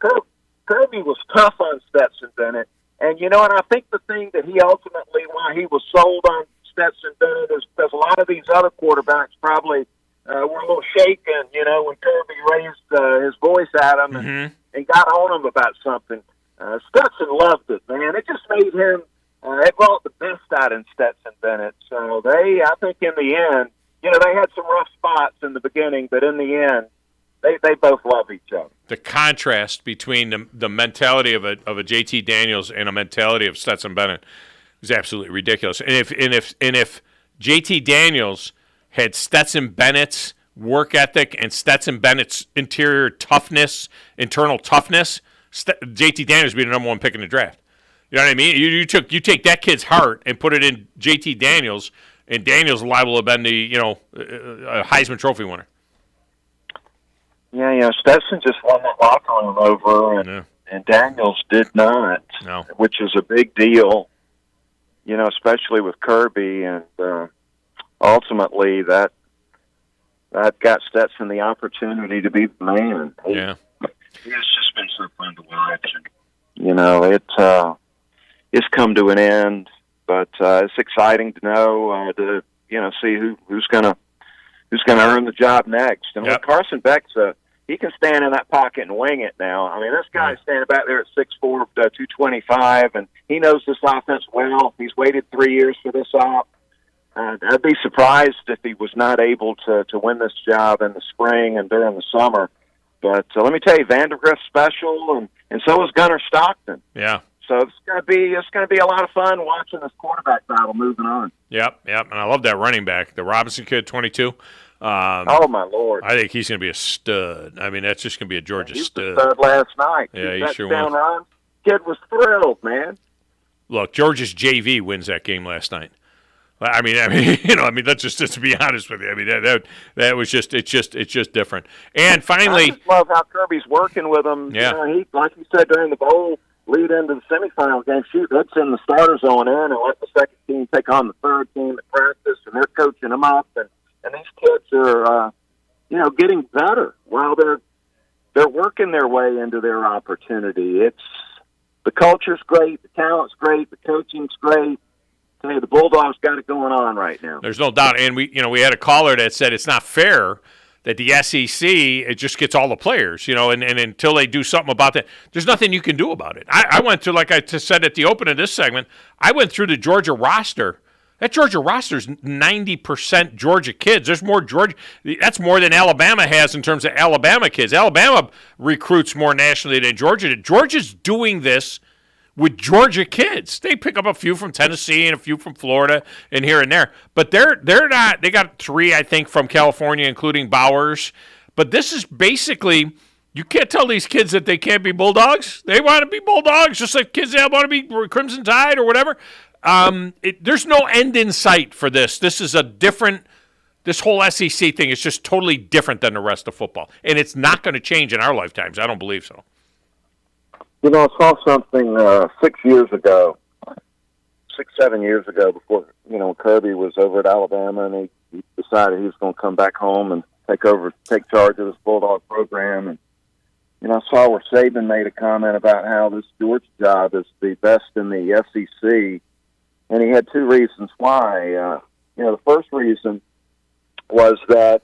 Kirby was tough on Stetson Bennett. And, and I think the thing that why he was sold on Stetson Bennett is because a lot of these other quarterbacks probably were a little shaken, when Kirby raised his voice at him and got on him about something. Stetson loved it, man. It just made him, it brought the best out in Stetson Bennett. So I think in the end, they had some rough spots in the beginning, but in the end, they both love each other. the contrast between the mentality of a JT Daniels and a mentality of Stetson Bennett is absolutely ridiculous. And if JT Daniels had Stetson Bennett's work ethic and Stetson Bennett's internal toughness, JT Daniels would be the number one pick in the draft. You know what I mean? You take that kid's heart and put it in JT Daniels, and Daniels is liable to have been the a Heisman Trophy winner. Yeah, Stetson just won that locker room over, and Daniels did not, which is a big deal, especially with Kirby, and ultimately that got Stetson the opportunity to be the man. Yeah. It's just been so fun to watch. It's come to an end, but it's exciting to know to see who's gonna earn the job next. And with Carson Beck's he can stand in that pocket and wing it now. I mean, this guy's standing back there at 6'4", 225, and he knows this offense well. He's waited 3 years for this op. I'd be surprised if he was not able to win this job in the spring and during the summer. But let me tell you, Vandergrift's special, and so is Gunnar Stockton. Yeah. So it's gonna be a lot of fun watching this quarterback battle moving on. Yep, and I love that running back, the Robinson kid, 22. Oh my Lord! I think he's going to be a stud. I mean, that's just going to be a Georgia stud. He was a stud last night. Yeah, he sure was. was. Kid was thrilled, man. Look, Georgia's JV wins that game last night. I mean, that's just to be honest with you. I mean, that was just it's just different. And finally, I just love how Kirby's working with him. Yeah, he, like you said during the bowl lead into the semifinal game, they'd send the starters on in and let the second team take on the third team at practice, and they're coaching them up, and these kids are getting better while they're working their way into their opportunity. It's the culture's great, the talent's great, the coaching's great. Hey, the Bulldogs got it going on right now. There's no doubt, and we had a caller that said it's not fair that the SEC it just gets all the players, and until they do something about that, there's nothing you can do about it. I went through, like I said at the open of this segment, I went through the Georgia roster. That Georgia roster is 90% Georgia kids. There's more Georgia. That's more than Alabama has in terms of Alabama kids. Alabama recruits more nationally than Georgia did. Georgia's doing this with Georgia kids. They pick up a few from Tennessee and a few from Florida and here and there. But they're not. They got 3, I think, from California, including Bowers. But this is basically, you can't tell these kids that they can't be Bulldogs. They want to be Bulldogs, just like kids that want to be Crimson Tide or whatever. There's no end in sight for this. This is this whole SEC thing is just totally different than the rest of football. And it's not going to change in our lifetimes. I don't believe so. I saw something 7 years ago before, Kirby was over at Alabama, and he decided he was going to come back home and take charge of this Bulldog program. And, I saw where Saban made a comment about how this Georgia job is the best in the SEC. And he had 2 reasons why. The first reason was that,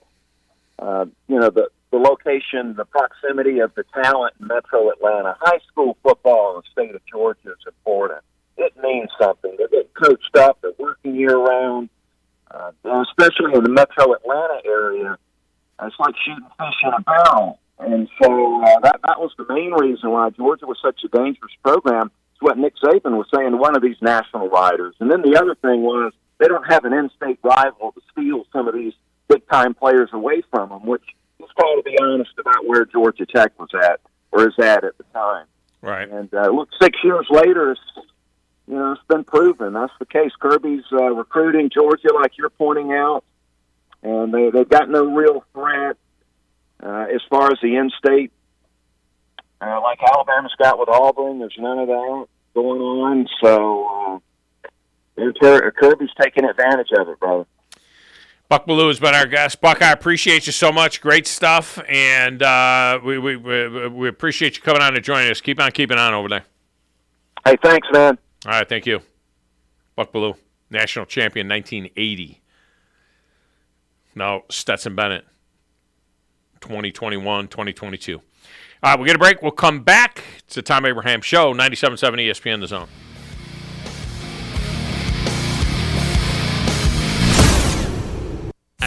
the location, the proximity of the talent in Metro Atlanta. High school football in the state of Georgia is important. It means something. They're getting coached up. They're working year-round, especially in the Metro Atlanta area. It's like shooting fish in a barrel. And so that was the main reason why Georgia was such a dangerous program. It's what Nick Saban was saying to one of these national writers. And then the other thing was they don't have an in-state rival to steal some of these big-time players away from them, which he's trying to be honest about where Georgia Tech was at, or is at the time. Right. And look, 6 years later, it's been proven that's the case. Kirby's recruiting Georgia, like you're pointing out, and they've got no real threat as far as the in-state. Like Alabama's got with Auburn, there's none of that going on. So Kirby's taking advantage of it, brother. Buck Bellew has been our guest. Buck, I appreciate you so much. Great stuff, and we appreciate you coming on and joining us. Keep on keeping on over there. Hey, thanks, man. All right, thank you. Buck Bellew, national champion 1980. Now Stetson Bennett, 2021, 2022. All right, we'll get a break. We'll come back. It's the Tom Abraham Show, 97.7 ESPN The Zone.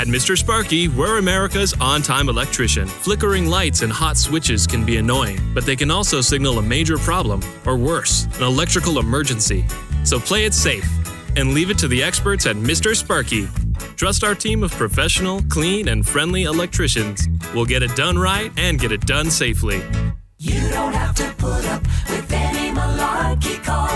At Mr. Sparky, we're America's on-time electrician. Flickering lights and hot switches can be annoying, but they can also signal a major problem, or worse, an electrical emergency. So play it safe and leave it to the experts at Mr. Sparky. Trust our team of professional, clean, and friendly electricians. We'll get it done right and get it done safely. You don't have to put up with any malarkey. Call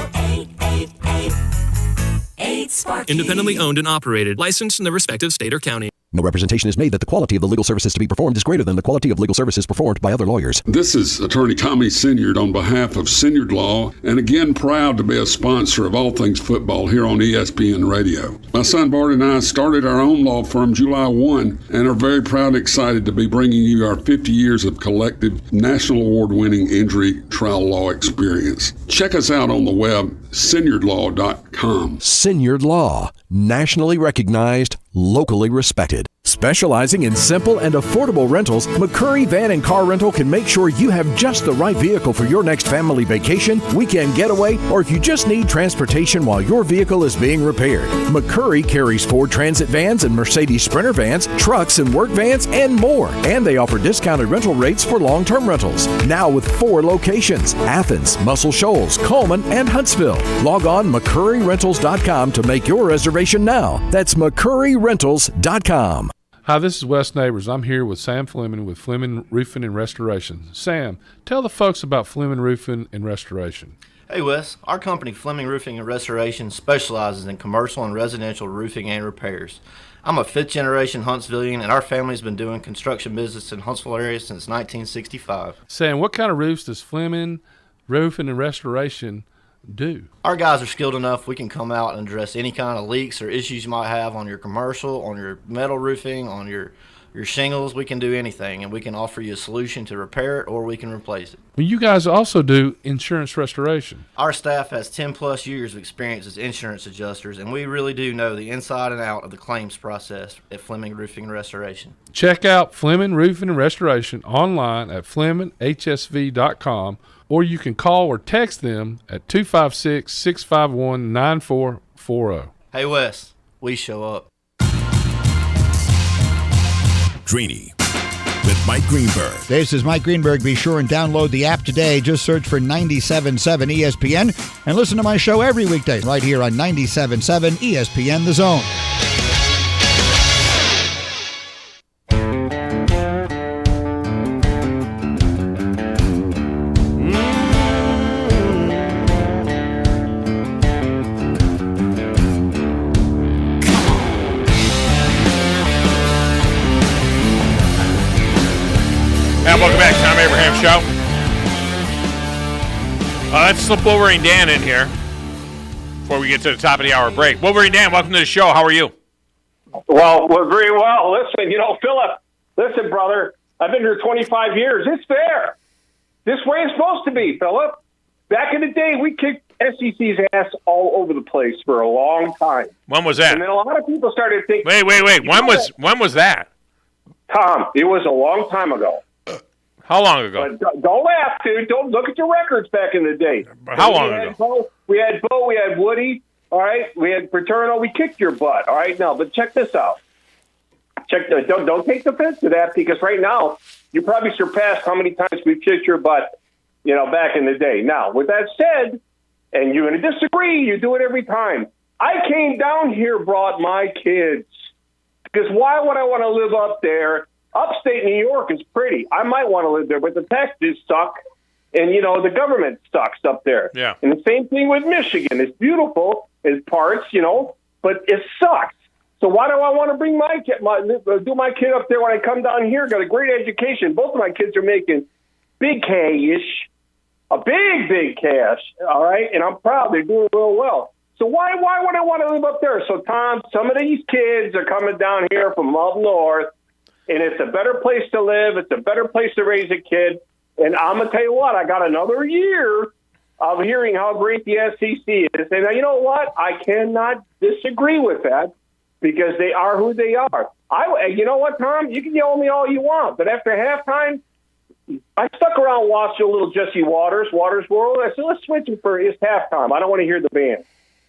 888-8-SPARKY. Independently owned and operated. Licensed in the respective state or county. No representation is made that the quality of the legal services to be performed is greater than the quality of legal services performed by other lawyers. This is Attorney Tommy Sinyard on behalf of Sinyard Law, and again, proud to be a sponsor of All Things Football here on ESPN Radio. My son Bart and I started our own law firm July 1 and are very proud and excited to be bringing you our 50 years of collective national award-winning injury trial law experience. Check us out on the web, sinyardlaw.com. Sinyard Law, nationally recognized, locally respected. Specializing in simple and affordable rentals, McCurry Van and Car Rental can make sure you have just the right vehicle for your next family vacation, weekend getaway, or if you just need transportation while your vehicle is being repaired. McCurry carries Ford Transit vans and Mercedes Sprinter vans, trucks and work vans, and more. And they offer discounted rental rates for long-term rentals. Now with 4 locations: Athens, Muscle Shoals, Coleman, and Huntsville. Log on McCurryRentals.com to make your reservation now. That's McCurryRentals.com. Hi, this is Wes Neighbors. I'm here with Sam Fleming with Fleming Roofing and Restoration. Sam, tell the folks about Fleming Roofing and Restoration. Hey, Wes. Our company, Fleming Roofing and Restoration, specializes in commercial and residential roofing and repairs. I'm a fifth-generation Huntsvillian, and our family's been doing construction business in Huntsville area since 1965. Sam, what kind of roofs does Fleming Roofing and Restoration do? Our guys are skilled enough. We can come out and address any kind of leaks or issues you might have on your commercial, on your metal roofing, on your shingles. We can do anything, and we can offer you a solution to repair it, or we can replace it. Well, you guys also do insurance restoration. Our staff has 10-plus years of experience as insurance adjusters, and we really do know the inside and out of the claims process at Fleming Roofing and Restoration. Check out Fleming Roofing and Restoration online at FlemingHSV.com, or you can call or text them at 256-651-9440. Hey, Wes, we show up. Greeny with Mike Greenberg. This is Mike Greenberg. Be sure and download the app today. Just search for 97.7 ESPN and listen to my show every weekday right here on 97.7 ESPN The Zone. Welcome back, Tom Abraham Show. Let's slip Wolverine Dan in here before we get to the top of the hour break. Wolverine Dan, welcome to the show. How are you? Well, we're very well. Listen, Philip, listen, brother, I've been here 25 years. It's fair. This way it's supposed to be, Philip. Back in the day, we kicked SEC's ass all over the place for a long time. When was that? And then a lot of people started thinking... Wait. When was that? Tom, it was a long time ago. How long ago? But don't laugh, dude. Don't look at your records back in the day. How long ago? We had Bo, we had Woody, all right? We had Paterno. We kicked your butt, all right? Now, but check this out. Don't take offense to that, because right now you probably surpassed how many times we've kicked your butt, back in the day. Now, with that said, and you're going to disagree, you do it every time. I came down here, brought my kids, because why would I want to live up there? Upstate New York is pretty. I might want to live there, but the taxes suck, and, the government sucks up there. Yeah. And the same thing with Michigan. It's beautiful in parts, but it sucks. So why do I want to bring my kid up there when I come down here? Got a great education. Both of my kids are making big cash, a big cash, all right? And I'm proud. They're doing real well. So why would I want to live up there? So, Tom, some of these kids are coming down here from up north, and it's a better place to live. It's a better place to raise a kid. And I'm going to tell you what, I got another year of hearing how great the SEC is. And you know what? I cannot disagree with that, because they are who they are. You know what, Tom? You can yell at me all you want. But after halftime, I stuck around watching a little Jesse Waters World. I said, let's switch it for his halftime. I don't want to hear the band.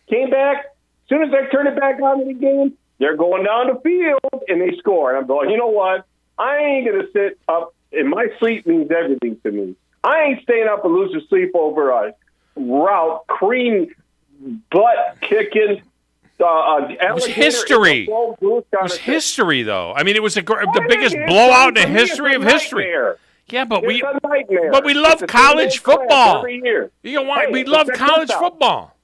Came back. As soon as I turned it back on in the game, They're going down the field, and they score. And I'm going, you know what? I ain't going to sit up, and my sleep means everything to me. I ain't staying up and losing sleep over a route, cream, butt-kicking, it was history. It was history, though. I mean, it was the biggest blowout in the history of history. Yeah, but we love college football. Every year. You know why? We love college football.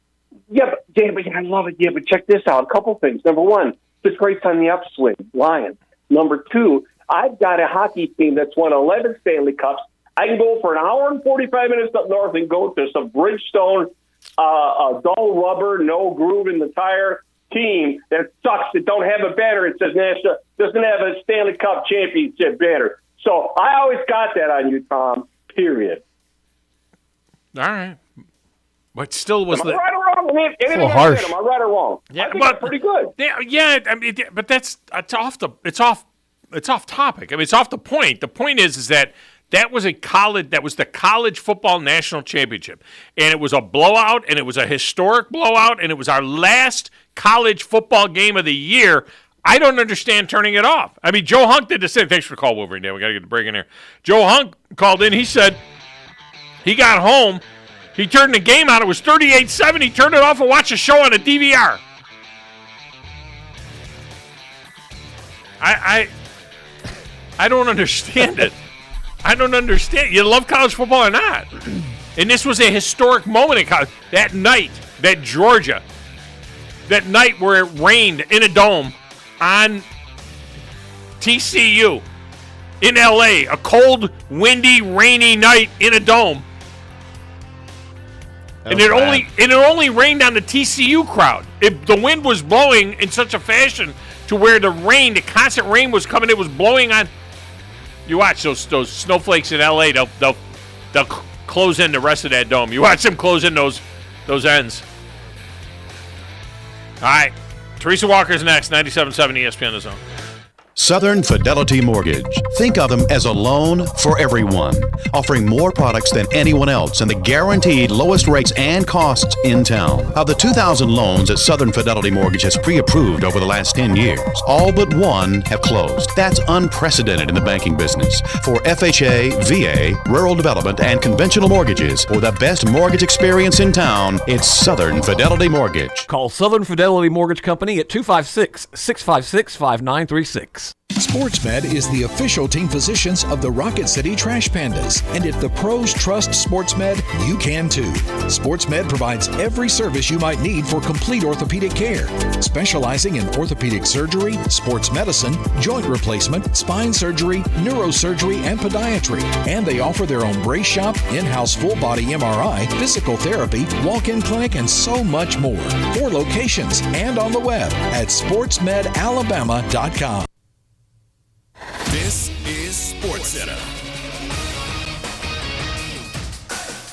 Yeah, but I love it. Yeah, but check this out. A couple things. Number one, this race on the upswing, Lions. Number two, I've got a hockey team that's won 11 Stanley Cups. I can go for an hour and 45 minutes up north and go to some Bridgestone, dull rubber, no groove in the tire team that sucks, that don't have a banner. It says national, doesn't have a Stanley Cup championship banner. So I always got that on you, Tom, period. All right. But still was am I right or wrong? Anything I harsh. said, am I right or wrong? Yeah, I think that's pretty good. Yeah, I mean, but it's off topic. I mean, it's off the point. The point is that was the college football national championship, and it was a blowout, and it was a historic blowout, and it was our last college football game of the year. I don't understand turning it off. I mean, Joe Hunk did the same. Thanks for the call, Wolverine. We got to get the break in here. Joe Hunk called in. He said he got home. He turned the game on. It was 38-7. He turned it off and watched a show on a DVR. I don't understand it. I don't understand. You love college football or not? And this was a historic moment in college. That night, that night where it rained in a dome on TCU in LA, a cold, windy, rainy night in a dome. And it only rained on the TCU crowd. The wind was blowing in such a fashion to where the constant rain was coming. It was blowing on. You watch those snowflakes in LA. They'll close in the rest of that dome. You watch them close in those ends. All right, Teresa Walker's next. 97.7 ESPN The Zone. Southern Fidelity Mortgage. Think of them as a loan for everyone, offering more products than anyone else and the guaranteed lowest rates and costs in town. Of the 2,000 loans that Southern Fidelity Mortgage has pre-approved over the last 10 years, all but one have closed. That's unprecedented in the banking business. For FHA, VA, rural development, and conventional mortgages, for the best mortgage experience in town, it's Southern Fidelity Mortgage. Call Southern Fidelity Mortgage Company at 256-656-5936. SportsMed is the official team physicians of the Rocket City Trash Pandas. And if the pros trust SportsMed, you can too. SportsMed provides every service you might need for complete orthopedic care, specializing in orthopedic surgery, sports medicine, joint replacement, spine surgery, neurosurgery, and podiatry. And they offer their own brace shop, in-house full-body MRI, physical therapy, walk-in clinic, and so much more. 4 locations and on the web at sportsmedalabama.com. This is SportsCenter.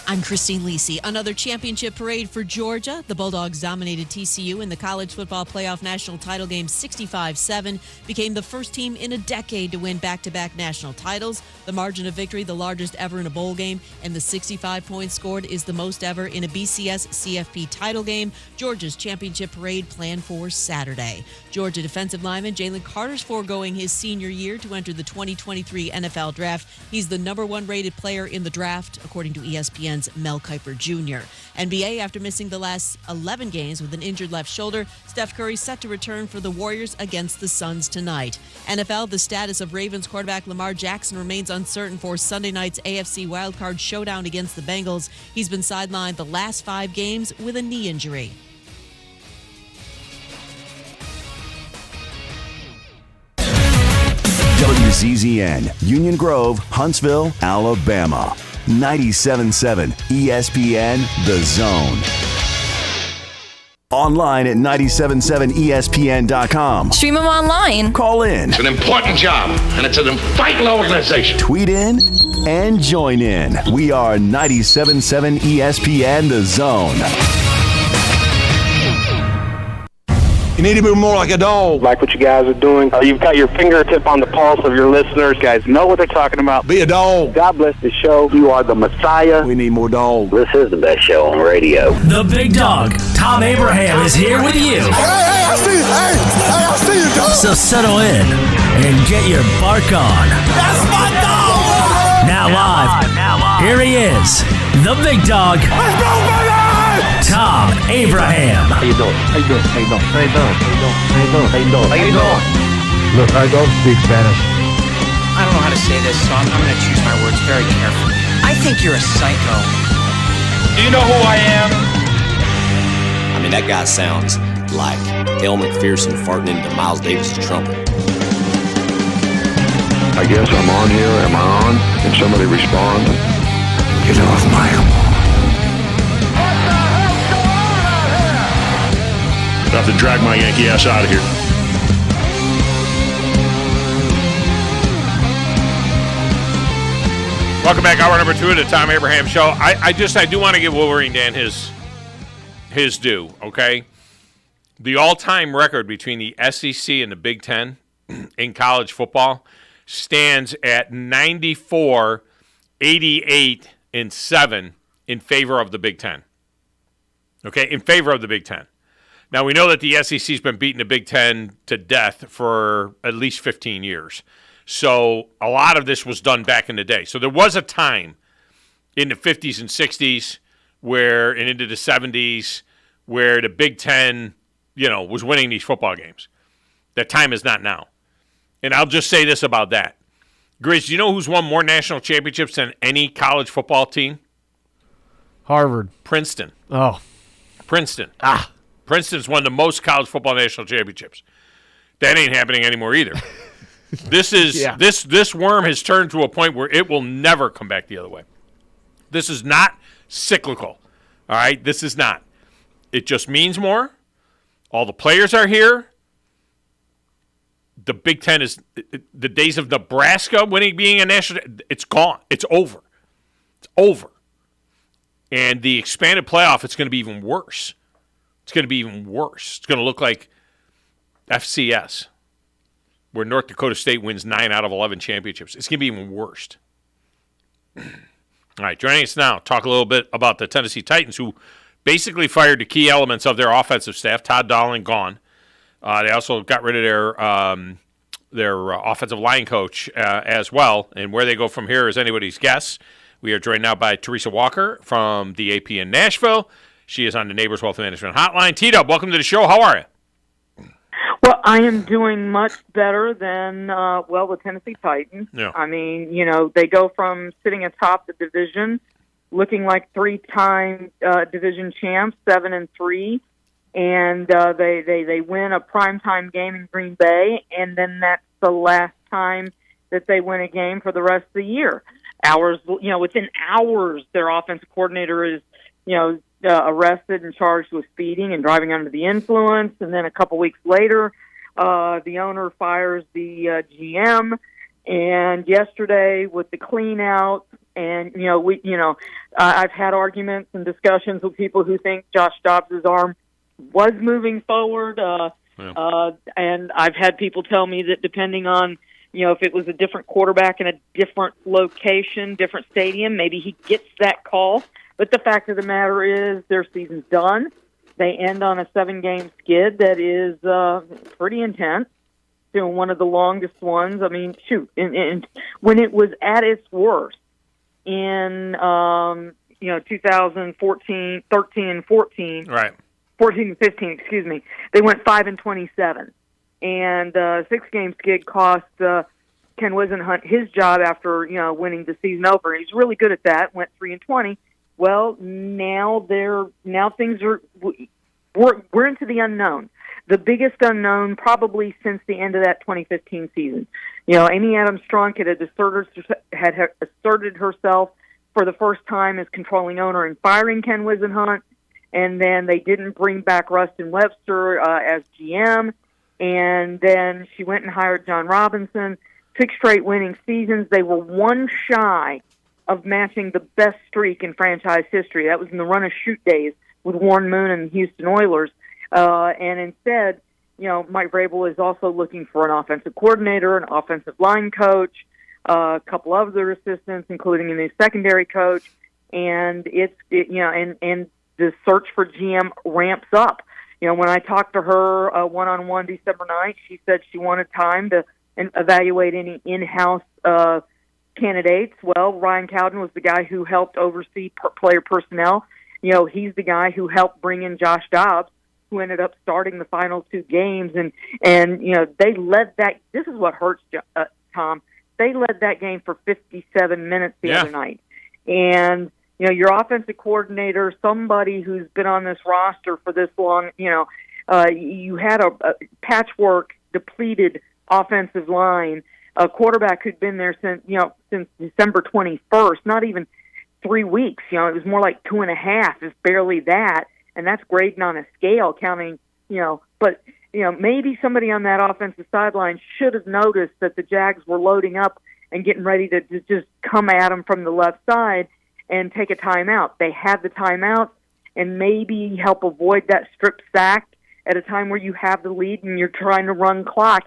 I'm Christine Lisi. Another championship parade for Georgia. The Bulldogs dominated TCU in the College Football Playoff National Title Game 65-7, became the first team in a decade to win back-to-back national titles. The margin of victory, the largest ever in a bowl game, and the 65 points scored is the most ever in a BCS CFP title game. Georgia's championship parade planned for Saturday. Georgia defensive lineman Jalen Carter's foregoing his senior year to enter the 2023 NFL Draft. He's the number 1 rated player in the draft, according to ESPN's Mel Kiper Jr. NBA, after missing the last 11 games with an injured left shoulder, Steph Curry set to return for the Warriors against the Suns tonight. NFL, the status of Ravens quarterback Lamar Jackson remains uncertain for Sunday night's AFC wildcard showdown against the Bengals. He's been sidelined the last 5 games with a knee injury. WZZN, Union Grove, Huntsville, Alabama. 97.7 ESPN The Zone. Online at 977ESPN.com. Stream them online. Call in. It's an important job, and it's an vital organization. Tweet in and join in. We are 97.7 ESPN The Zone. You need to be more like a dog. Like what you guys are doing. You've got your fingertip on the pulse of your listeners. You guys know what they're talking about. Be a dog. God bless the show. You are the Messiah. We need more dogs. This is the best show on radio. The big dog, Thom Abraham, is here with you. Hey, I see So settle in and get your bark on. That's my dog! Now live, here he is, the big dog, Thom Abraham. How you doing? How you doing? How you doing? How you doing? How you doing? How you doing? How you doing? How you doing? Look, I don't speak Spanish. I don't know how to say this, so I'm going to choose my words very carefully. I think you're a psycho. Do you know who I am? I mean, that guy sounds like El McPherson farting into Miles Davis' trumpet. I guess I'm on here. Am I on? Can somebody respond? Get off my lawn. I have to drag my Yankee ass out of here. Welcome back, hour number 2 of the Thom Abraham Show. I do want to give Wolverine Dan his due, okay? The all-time record between the SEC and the Big Ten in college football stands at 94, 88, and 7 in favor of the Big Ten. Okay, in favor of the Big Ten. Now, we know that the SEC's been beating the Big Ten to death for at least 15 years. So a lot of this was done back in the day. So there was a time in the 50s and 60s and into the 70s where the Big Ten, was winning these football games. That time is not now. And I'll just say this about that. Grizz, do you know who's won more national championships than any college football team? Harvard. Princeton. Oh. Princeton. Princeton's won the most college football national championships. That ain't happening anymore either. This worm has turned to a point where it will never come back the other way. This is not cyclical. All right? This is not. It just means more. All the players are here. The Big Ten is the days of Nebraska being a national. It's gone. It's over. It's over. And the expanded playoff, it's going to be even worse. It's going to be even worse. It's going to look like FCS, where North Dakota State wins 9 out of 11 championships. It's going to be even worse. All right, joining us now, talk a little bit about the Tennessee Titans, who basically fired the key elements of their offensive staff. Todd Dowling gone. They also got rid of their offensive line coach as well. And where they go from here is anybody's guess. We are joined now by Teresa Walker from the AP in Nashville. She is on the Neighbors Wealth Management Hotline. T-Dub, welcome to the show. How are you? Well, I am doing much better than, the Tennessee Titans. Yeah. I mean, they go from sitting atop the division, looking like 3-time division champs, 7-3, and they win a primetime game in Green Bay, and then that's the last time that they win a game for the rest of the year. Within hours, their offensive coordinator is, arrested and charged with speeding and driving under the influence. And then a couple weeks later, the owner fires the GM. And yesterday with the clean out, and I've had arguments and discussions with people who think Josh Dobbs' arm was moving forward. And I've had people tell me that depending on if it was a different quarterback in a different location, different stadium, maybe he gets that call. But the fact of the matter is their season's done. They end on a 7-game skid that is pretty intense, one of the longest ones. I mean, and when it was at its worst in 2014, 13 and 14, right? 14 and 15, excuse me. They went 5-27, and 6-game skid cost Ken Wisenhunt his job after winning the season over. He's really good at that. Went 3-20. Well, now things are we're into the unknown, the biggest unknown probably since the end of that 2015 season. Amy Adams-Strunk had asserted herself for the first time as controlling owner in firing Ken Wisenhunt, and then they didn't bring back Rustin Webster as GM, and then she went and hired John Robinson. 6 straight winning seasons. They were one shy of matching the best streak in franchise history. That was in the run-and-shoot days with Warren Moon and the Houston Oilers. And instead, Mike Vrabel is also looking for an offensive coordinator, an offensive line coach, a couple of other assistants, including a new secondary coach. And and the search for GM ramps up. when I talked to her one-on-one December 9th, she said she wanted time to evaluate any in-house candidates. Well, Ryan Cowden was the guy who helped oversee player personnel. He's the guy who helped bring in Josh Dobbs, who ended up starting the final 2 games. And they led that. This is what hurts, Tom. They led that game for 57 minutes the other night. And, your offensive coordinator, somebody who's been on this roster for this long, you had a patchwork, depleted offensive line, a quarterback who'd been there since December 21st, not even 3 weeks. It was more like 2.5, if barely that. And that's grading on a scale, counting, but, maybe somebody on that offensive sideline should have noticed that the Jags were loading up and getting ready to just come at them from the left side and take a timeout. They had the timeout and maybe help avoid that strip sack at a time where you have the lead and you're trying to run clock.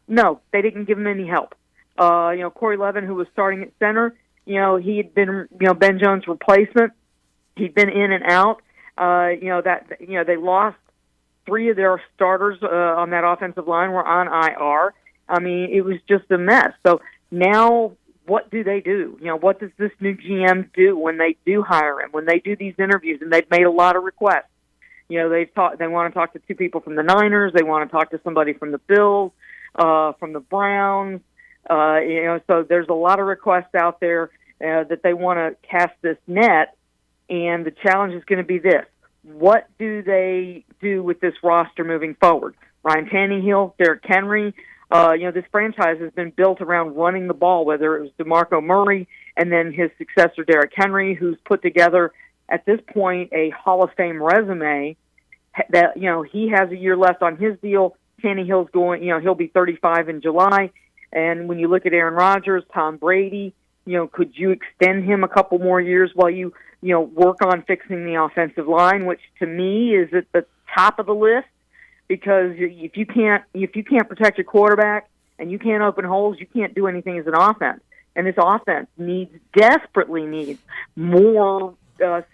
No, they didn't give him any help. Corey Levin, who was starting at center, he had been, Ben Jones' replacement. He'd been in and out. They lost 3 of their starters on that offensive line were on IR. I mean, it was just a mess. So now what do they do? What does this new GM do when they do hire him, when they do these interviews? And they've made a lot of requests. They want to talk to 2 people from the Niners. They want to talk to somebody from the Bills, from the Browns. So there's a lot of requests out there that they want to cast this net. And the challenge is going to be this. What do they do with this roster moving forward? Ryan Tannehill, Derrick Henry. This franchise has been built around running the ball, whether it was DeMarco Murray and then his successor, Derrick Henry, who's put together, at this point, a Hall of Fame resume. That he has a year left on his deal. Tannehill's going, he'll be 35 in July. And when you look at Aaron Rodgers, Tom Brady, could you extend him a couple more years while you work on fixing the offensive line, which to me is at the top of the list, because if you can't protect your quarterback and you can't open holes, you can't do anything as an offense. And this offense desperately needs more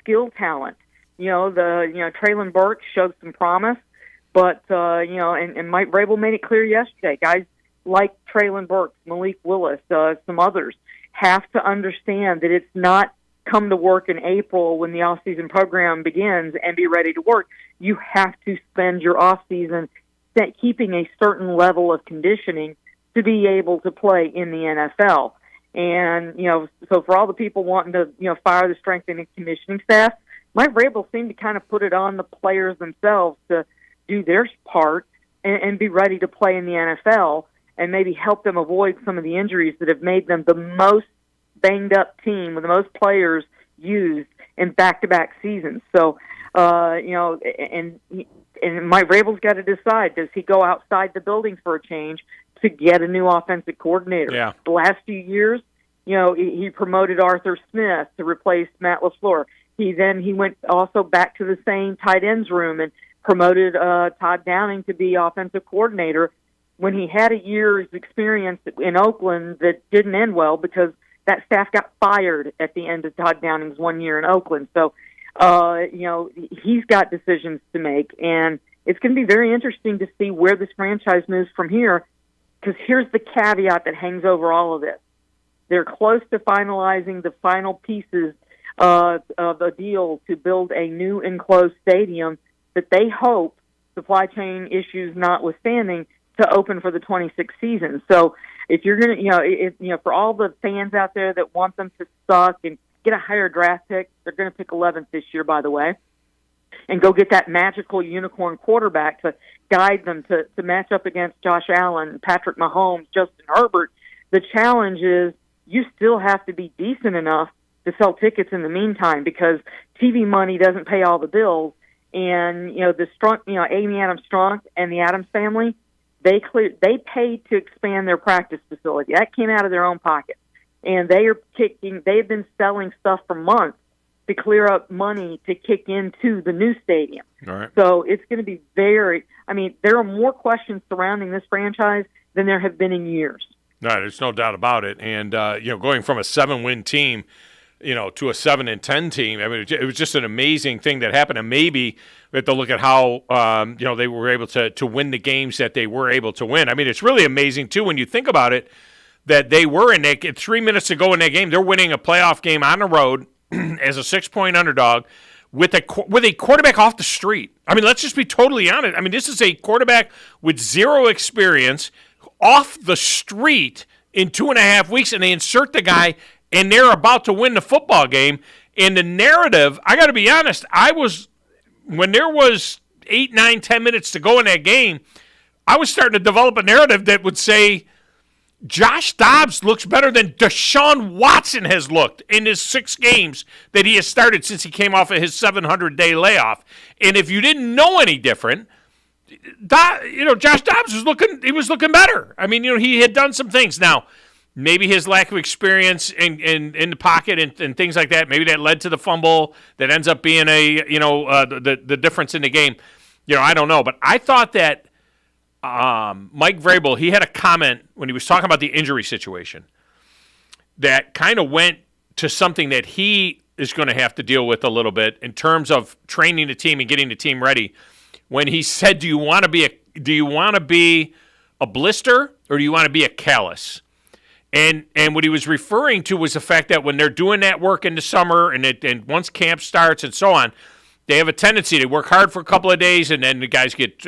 skill talent. Traylon Burks showed some promise, but and Mike Vrabel made it clear yesterday. Guys like Traylon Burks, Malik Willis, some others have to understand that it's not come to work in April when the off-season program begins and be ready to work. You have to spend your off-season keeping a certain level of conditioning to be able to play in the NFL. And, so for all the people wanting to, fire the strength and conditioning staff, Mike Vrabel seemed to kind of put it on the players themselves to do their part and be ready to play in the NFL and maybe help them avoid some of the injuries that have made them the most banged-up team with the most players used in back-to-back seasons. So, and Mike Vrabel's got to decide, does he go outside the building for a change to get a new offensive coordinator? Yeah. The last few years, he promoted Arthur Smith to replace Matt LaFleur. He went also back to the same tight ends room and promoted Todd Downing to be offensive coordinator when he had a year's experience in Oakland that didn't end well because that staff got fired at the end of Todd Downing's 1 year in Oakland. So, he's got decisions to make, and it's going to be very interesting to see where this franchise moves from here, because here's the caveat that hangs over all of this. They're close to finalizing the final pieces of a deal to build a new enclosed stadium that they hope, supply chain issues notwithstanding, to open for the 26th season. So if you're going to, for all the fans out there that want them to suck and get a higher draft pick, they're going to pick 11th this year, by the way, and go get that magical unicorn quarterback to guide them to match up against Josh Allen, Patrick Mahomes, Justin Herbert. The challenge is you still have to be decent enough to sell tickets in the meantime, because TV money doesn't pay all the bills. And, Amy Adams Strunk and the Adams family, they paid to expand their practice facility. That came out of their own pocket. And they've been selling stuff for months to clear up money to kick into the new stadium. All right. So it's going to be there are more questions surrounding this franchise than there have been in years. No, there's no doubt about it. And, going from a 7-win team to a 7-10 team. I mean, it was just an amazing thing that happened. And maybe we have to look at how, they were able to win the games that they were able to win. I mean, it's really amazing, too, when you think about it, that they were in that 3 minutes to go in that game. They're winning a playoff game on the road as a 6-point underdog with a quarterback off the street. I mean, let's just be totally honest. I mean, this is a quarterback with zero experience off the street in 2.5 weeks, and they insert the guy, and they're about to win the football game. And the narrative, I got to be honest, when there was 8, 9, 10 minutes to go in that game, I was starting to develop a narrative that would say Josh Dobbs looks better than Deshaun Watson has looked in his 6 games that he has started since he came off of his 700-day layoff. And if you didn't know any different, Josh Dobbs was looking better. I mean, he had done some things. Now, maybe his lack of experience in the pocket and things like that, maybe that led to the fumble that ends up being the difference in the game. I don't know. But I thought that Mike Vrabel, he had a comment when he was talking about the injury situation that kind of went to something that he is going to have to deal with a little bit in terms of training the team and getting the team ready. When he said, do you want to be a blister or do you want to be a callus? And what he was referring to was the fact that when they're doing that work in the summer and once camp starts and so on, they have a tendency to work hard for a couple of days, and then the guys get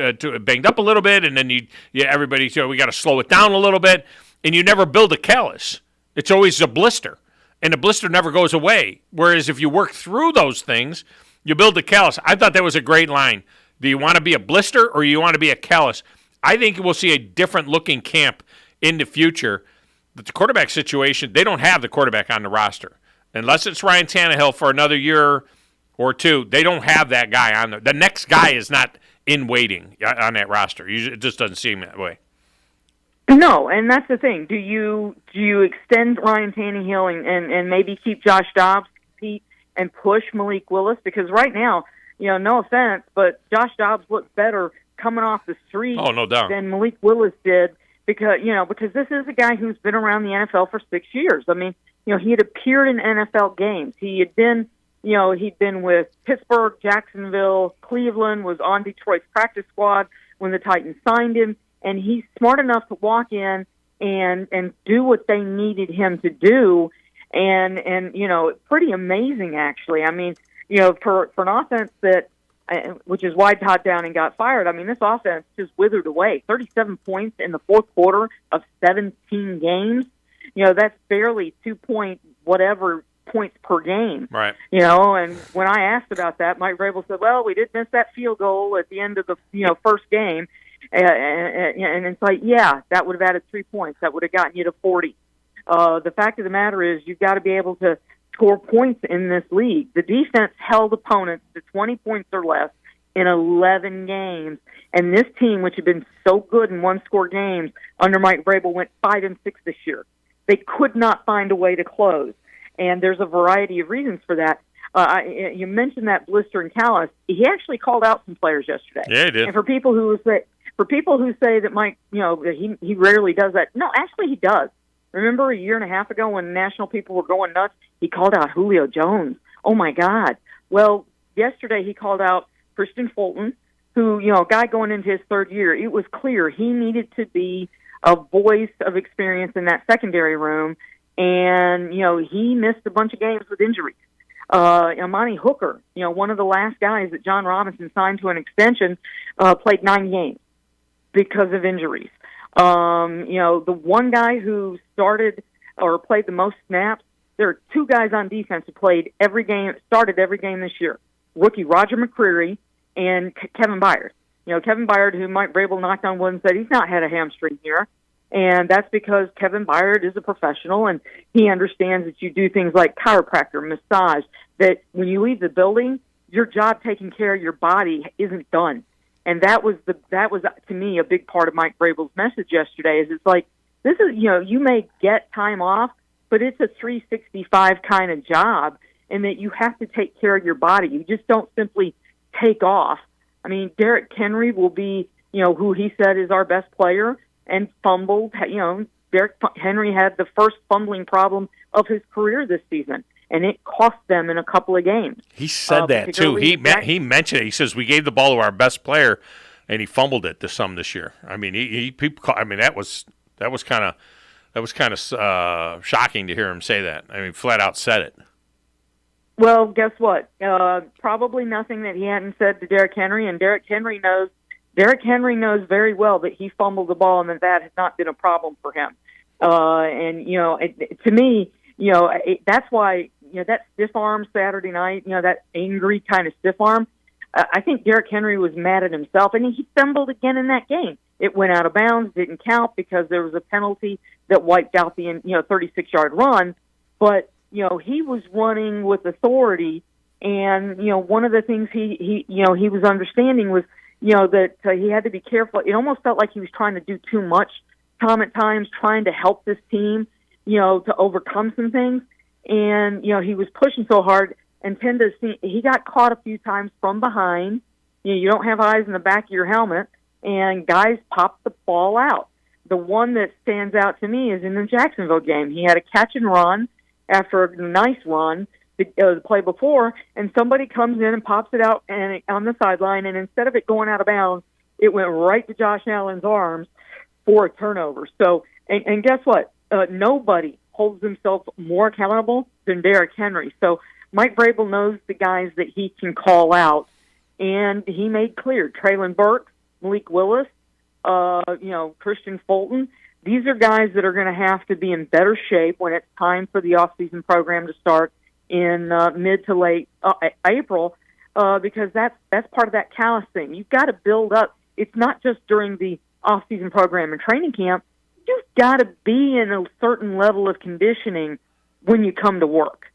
banged up a little bit, and then everybody, we got to slow it down a little bit, and you never build a callus. It's always a blister, and the blister never goes away. Whereas if you work through those things, you build a callus. I thought that was a great line. Do you want to be a blister or you want to be a callus? I think we'll see a different-looking camp in the future. But the quarterback situation, they don't have the quarterback on the roster. Unless it's Ryan Tannehill for another year or two, they don't have that guy on there. The next guy is not in waiting on that roster. It just doesn't seem that way. No, and that's the thing. Do you extend Ryan Tannehill and maybe keep Josh Dobbs, Pete, and push Malik Willis? Because right now, no offense, but Josh Dobbs looked better coming off the street no doubt. Than Malik Willis did because this is a guy who's been around the NFL for 6 years. I mean, he had appeared in NFL games. He had been he'd been with Pittsburgh, Jacksonville, Cleveland, was on Detroit's practice squad when the Titans signed him, and he's smart enough to walk in and do what they needed him to do, and pretty amazing actually. I mean, for an offense that, which is why Todd Downing got fired. I mean, this offense just withered away. 37 points in the fourth quarter of 17 games. That's barely 2 whatever points per game. Right. And when I asked about that, Mike Vrabel said, well, we did miss that field goal at the end of the first game. And it's like, yeah, that would have added 3 points. That would have gotten you to 40. The fact of the matter is you've got to be able to score points in this league. The defense held opponents to 20 points or less in 11 games. And this team, which had been so good in one-score games under Mike Vrabel, went 5-6 this year. They could not find a way to close. And there's a variety of reasons for that. You mentioned that blister and callus. He actually called out some players yesterday. Yeah, he did. And for people who say that Mike, he rarely does that. No, actually he does. Remember a year and a half ago when national people were going nuts, he called out Julio Jones. Oh my God. Well, yesterday he called out Christian Fulton, who, a guy going into his third year. It was clear he needed to be a voice of experience in that secondary room. And, he missed a bunch of games with injuries. Amani Hooker, one of the last guys that John Robinson signed to an extension, played 9 games because of injuries. The one guy who started or played the most snaps, there are 2 guys on defense who started every game this year. Rookie Roger McCreary and Kevin Byard. Kevin Byard, who Mike Vrabel knocked on wood and said he's not had a hamstring here. And that's because Kevin Byard is a professional, and he understands that you do things like chiropractor, massage, that when you leave the building, your job taking care of your body isn't done. And that was to me a big part of Mike Vrabel's message yesterday. Is it's like, this is, you may get time off, but it's a 365 kind of job, and that you have to take care of your body. You just don't simply take off. I mean, Derrick Henry will be, who he said is our best player, and fumbled. Derrick Henry had the first fumbling problem of his career this season. and it cost them in a couple of games. He said that too. He mentioned it. He says we gave the ball to our best player, and he fumbled it to some this year. I mean, that was kind of shocking to hear him say that. I mean, flat out said it. Well, guess what? Probably nothing that he hadn't said to Derrick Henry, and Derrick Henry knows very well that he fumbled the ball and that has not been a problem for him. And to me, that's why that stiff arm Saturday night, that angry kind of stiff arm. I think Derrick Henry was mad at himself, and he stumbled again in that game. It went out of bounds, didn't count because there was a penalty that wiped out the 36-yard run. But he was running with authority, and one of the things he was understanding was that he had to be careful. It almost felt like he was trying to do too much, Thom, at times, trying to help this team, to overcome some things. And he was pushing so hard, and he got caught a few times from behind. You don't have eyes in the back of your helmet, and guys popped the ball out. The one that stands out to me is in the Jacksonville game. He had a catch and run after a nice run the play before, and somebody comes in and pops it out on the sideline, and instead of it going out of bounds, it went right to Josh Allen's arms for a turnover. So, and guess what? Nobody holds himself more accountable than Derrick Henry. So Mike Vrabel knows the guys that he can call out, and he made clear Traylon Burks, Malik Willis, Christian Fulton. These are guys that are going to have to be in better shape when it's time for the off-season program to start in mid to late April, because that's part of that callus thing. You've got to build up. It's not just during the off-season program and training camp. You've got to be in a certain level of conditioning when you come to work.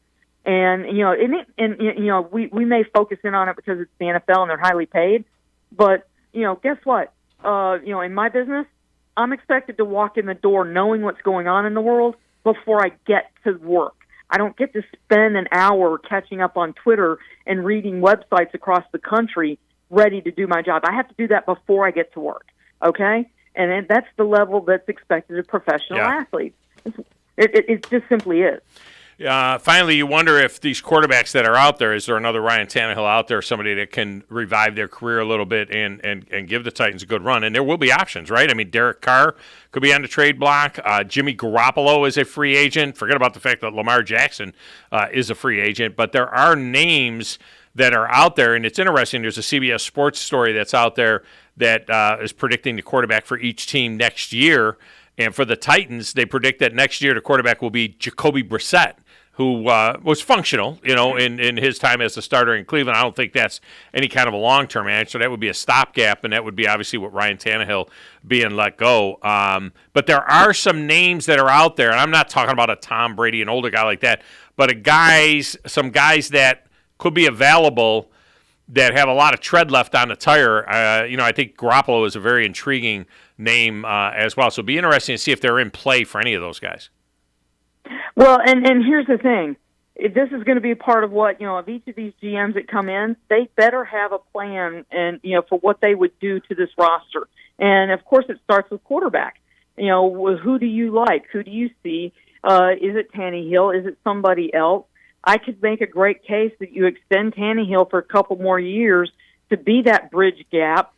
And we may focus in on it because it's the NFL and they're highly paid, but guess what? In my business, I'm expected to walk in the door knowing what's going on in the world before I get to work. I don't get to spend an hour catching up on Twitter and reading websites across the country ready to do my job. I have to do that before I get to work, okay? And that's the level that's expected of professional athletes. It just simply is. Finally, you wonder if these quarterbacks that are out there, is there another Ryan Tannehill out there, somebody that can revive their career a little bit and give the Titans a good run? And there will be options, right? I mean, Derek Carr could be on the trade block. Jimmy Garoppolo is a free agent. Forget about the fact that Lamar Jackson is a free agent. But there are names that are out there, and it's interesting. There's a CBS Sports story that's out there that is predicting the quarterback for each team next year. And for the Titans, they predict that next year the quarterback will be Jacoby Brissett, who was functional, in his time as a starter in Cleveland. I don't think that's any kind of a long-term answer. That would be a stopgap, and that would be obviously with Ryan Tannehill being let go. But there are some names that are out there, and I'm not talking about a Tom Brady, an older guy like that, but some guys that could be available that have a lot of tread left on the tire. I think Garoppolo is a very intriguing name as well. So it'll be interesting to see if they're in play for any of those guys. Well, and here's the thing. This is going to be part of what, of each of these GMs that come in, they better have a plan and, for what they would do to this roster. And, of course, it starts with quarterback. Who do you like? Who do you see? Is it Tannehill? Is it somebody else? I could make a great case that you extend Tannehill for a couple more years to be that bridge gap,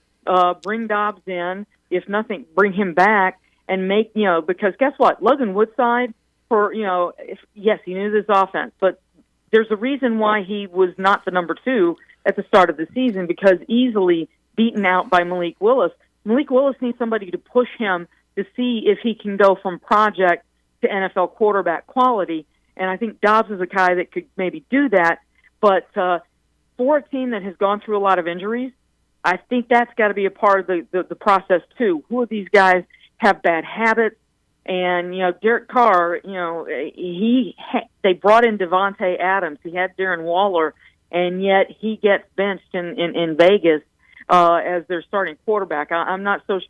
bring Dobbs in, if nothing, bring him back, and make, because guess what? Logan Woodside, yes, he knew this offense, but there's a reason why he was not the number 2 at the start of the season, because easily beaten out by Malik Willis. Malik Willis needs somebody to push him to see if he can go from project to NFL quarterback quality. And I think Dobbs is a guy that could maybe do that. But for a team that has gone through a lot of injuries, I think that's got to be a part of the process too. Who of these guys have bad habits? And, Derek Carr, they brought in Devontae Adams. He had Darren Waller, and yet he gets benched in Vegas as their starting quarterback. I'm not so,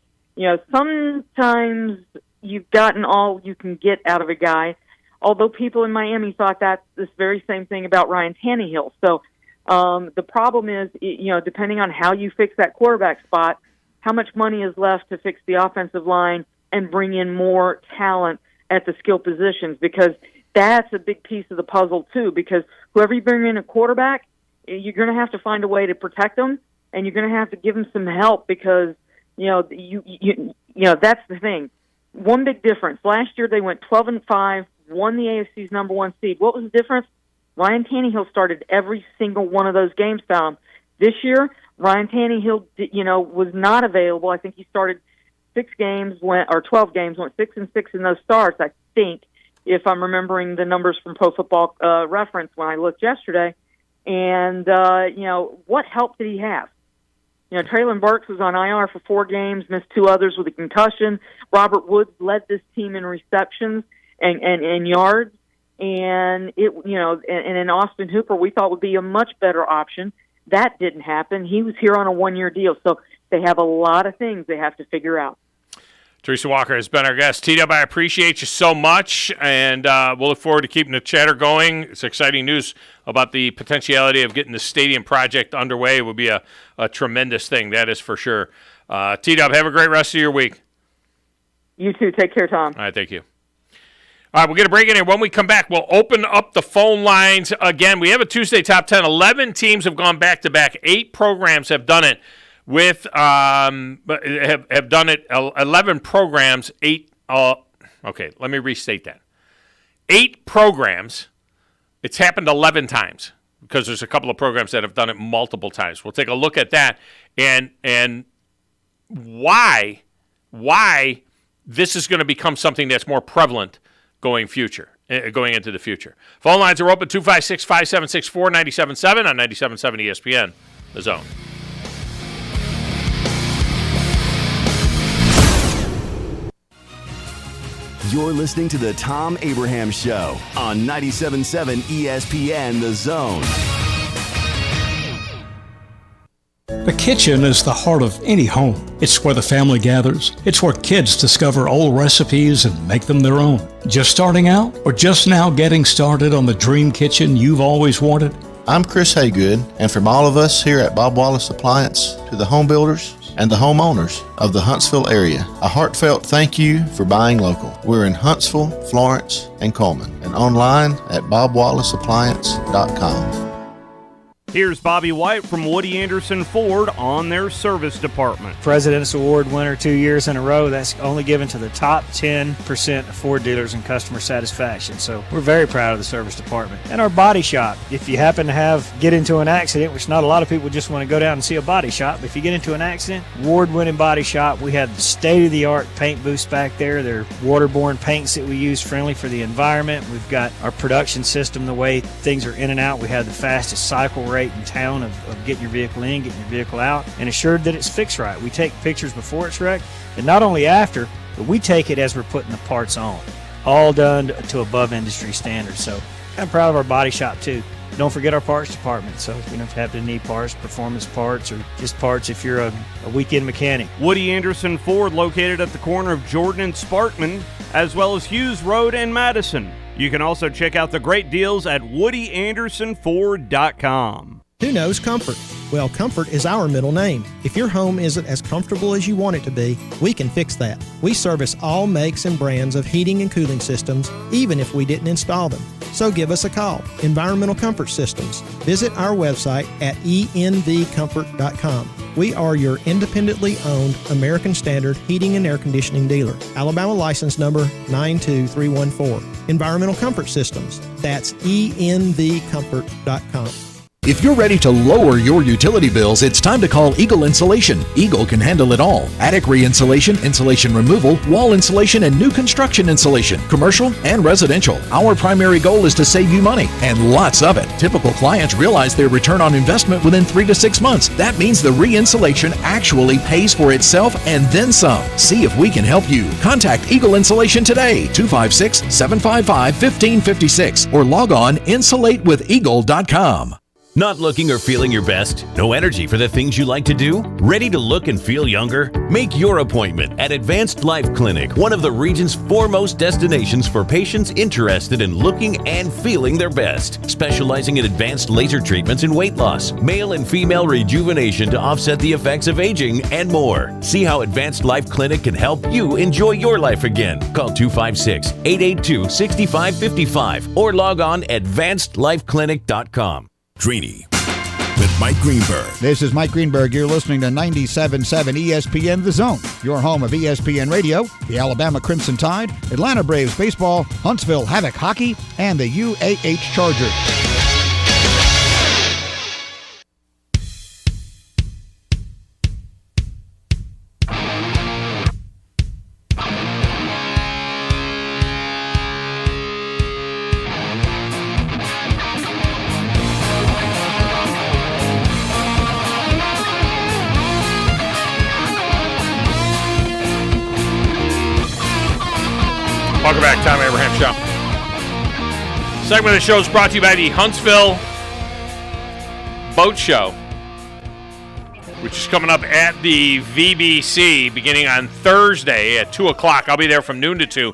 sometimes you've gotten all you can get out of a guy, although people in Miami thought that this very same thing about Ryan Tannehill. So the problem is, depending on how you fix that quarterback spot, how much money is left to fix the offensive line and bring in more talent at the skill positions, because that's a big piece of the puzzle too, because whoever you bring in a quarterback, you're going to have to find a way to protect them, and you're going to have to give them some help because you know that's the thing. One big difference. Last year they went 12-5, won the AFC's number 1 seed. What was the difference? Ryan Tannehill started every single one of those games. Found this year, Ryan Tannehill, was not available. I think he started 12 games, went 6-6 in those starts. I think, if I'm remembering the numbers from Pro Football Reference when I looked yesterday. And what help did he have? Traylon Burks was on IR for 4 games, missed 2 others with a concussion. Robert Woods led this team in receptions and yards. And then Austin Hooper we thought would be a much better option. That didn't happen. He was here on a 1-year deal. So they have a lot of things they have to figure out. Teresa Walker has been our guest. T-Dub, I appreciate you so much, and we'll look forward to keeping the chatter going. It's exciting news about the potentiality of getting the stadium project underway. It would be a tremendous thing, that is for sure. T-Dub, have a great rest of your week. You too. Take care, Tom. All right, thank you. All right, we'll get a break in here. When we come back, we'll open up the phone lines again. We have a Tuesday Top 10. 11 teams have gone back-to-back. 8 programs have done it. Have done it 11 programs, 8 okay, let me restate that. 8 programs. It's happened 11 times because there's a couple of programs that have done it multiple times. We'll take a look at that and why this is going to become something that's more prevalent going into the future. Phone lines are open 256-576-4977 on 97.7 ESPN, The Zone. You're listening to the Thom Abraham Show on 97.7 ESPN The Zone. The kitchen is the heart of any home. It's where the family gathers. It's where kids discover old recipes and make them their own. Just starting out or just now getting started on the dream kitchen you've always wanted? I'm Chris Haygood, and from all of us here at Bob Wallace Appliance to the home builders and the homeowners of the Huntsville area, a heartfelt thank you for buying local. We're in Huntsville, Florence, and Coleman, and online at bobwallaceappliance.com. Here's Bobby White from Woody Anderson Ford on their service department. President's Award winner 2 years in a row. That's only given to the top 10% of Ford dealers in customer satisfaction. So we're very proud of the service department. And our body shop. If you happen to get into an accident, which not a lot of people just want to go down and see a body shop, but if you get into an accident, award-winning body shop. We have the state-of-the-art paint booths back there. They're waterborne paints that we use, friendly for the environment. We've got our production system, the way things are in and out. We have the fastest cycle rate in town of getting your vehicle in, getting your vehicle out, and assured that it's fixed right. We take pictures before it's wrecked, and not only after, but we take it as we're putting the parts on. All done to above industry standards. So I'm proud of our body shop too. Don't forget our parts department. So you don't have to need parts, performance parts, or just parts if you're a weekend mechanic. Woody Anderson Ford, located at the corner of Jordan and Sparkman, as well as Hughes Road and Madison. You can also check out the great deals at WoodyAndersonFord.com. Who knows comfort? Well, comfort is our middle name. If your home isn't as comfortable as you want it to be, we can fix that. We service all makes and brands of heating and cooling systems, even if we didn't install them. So give us a call. Environmental Comfort Systems. Visit our website at envcomfort.com. We are your independently owned American Standard heating and air conditioning dealer. Alabama license number 92314. Environmental Comfort Systems. That's envcomfort.com. If you're ready to lower your utility bills, it's time to call Eagle Insulation. Eagle can handle it all. Attic re-insulation, insulation removal, wall insulation, and new construction insulation, commercial and residential. Our primary goal is to save you money, and lots of it. Typical clients realize their return on investment within 3 to 6 months. That means the re-insulation actually pays for itself and then some. See if we can help you. Contact Eagle Insulation today, 256-755-1556, or log on insulatewitheagle.com. Not looking or feeling your best? No energy for the things you like to do? Ready to look and feel younger? Make your appointment at Advanced Life Clinic, one of the region's foremost destinations for patients interested in looking and feeling their best. Specializing in advanced laser treatments and weight loss, male and female rejuvenation to offset the effects of aging, and more. See how Advanced Life Clinic can help you enjoy your life again. Call 256-882-6555 or log on advancedlifeclinic.com. Greeny with Mike Greenberg. This is Mike Greenberg. You're listening to 97.7 ESPN The Zone, your home of ESPN Radio, the Alabama Crimson Tide, Atlanta Braves baseball, Huntsville Havoc hockey, and the UAH Chargers. Welcome back, Tom Abraham Show. Segment of the show is brought to you by the Huntsville Boat Show, which is coming up at the VBC beginning on Thursday at 2 o'clock. I'll be there from noon to 2,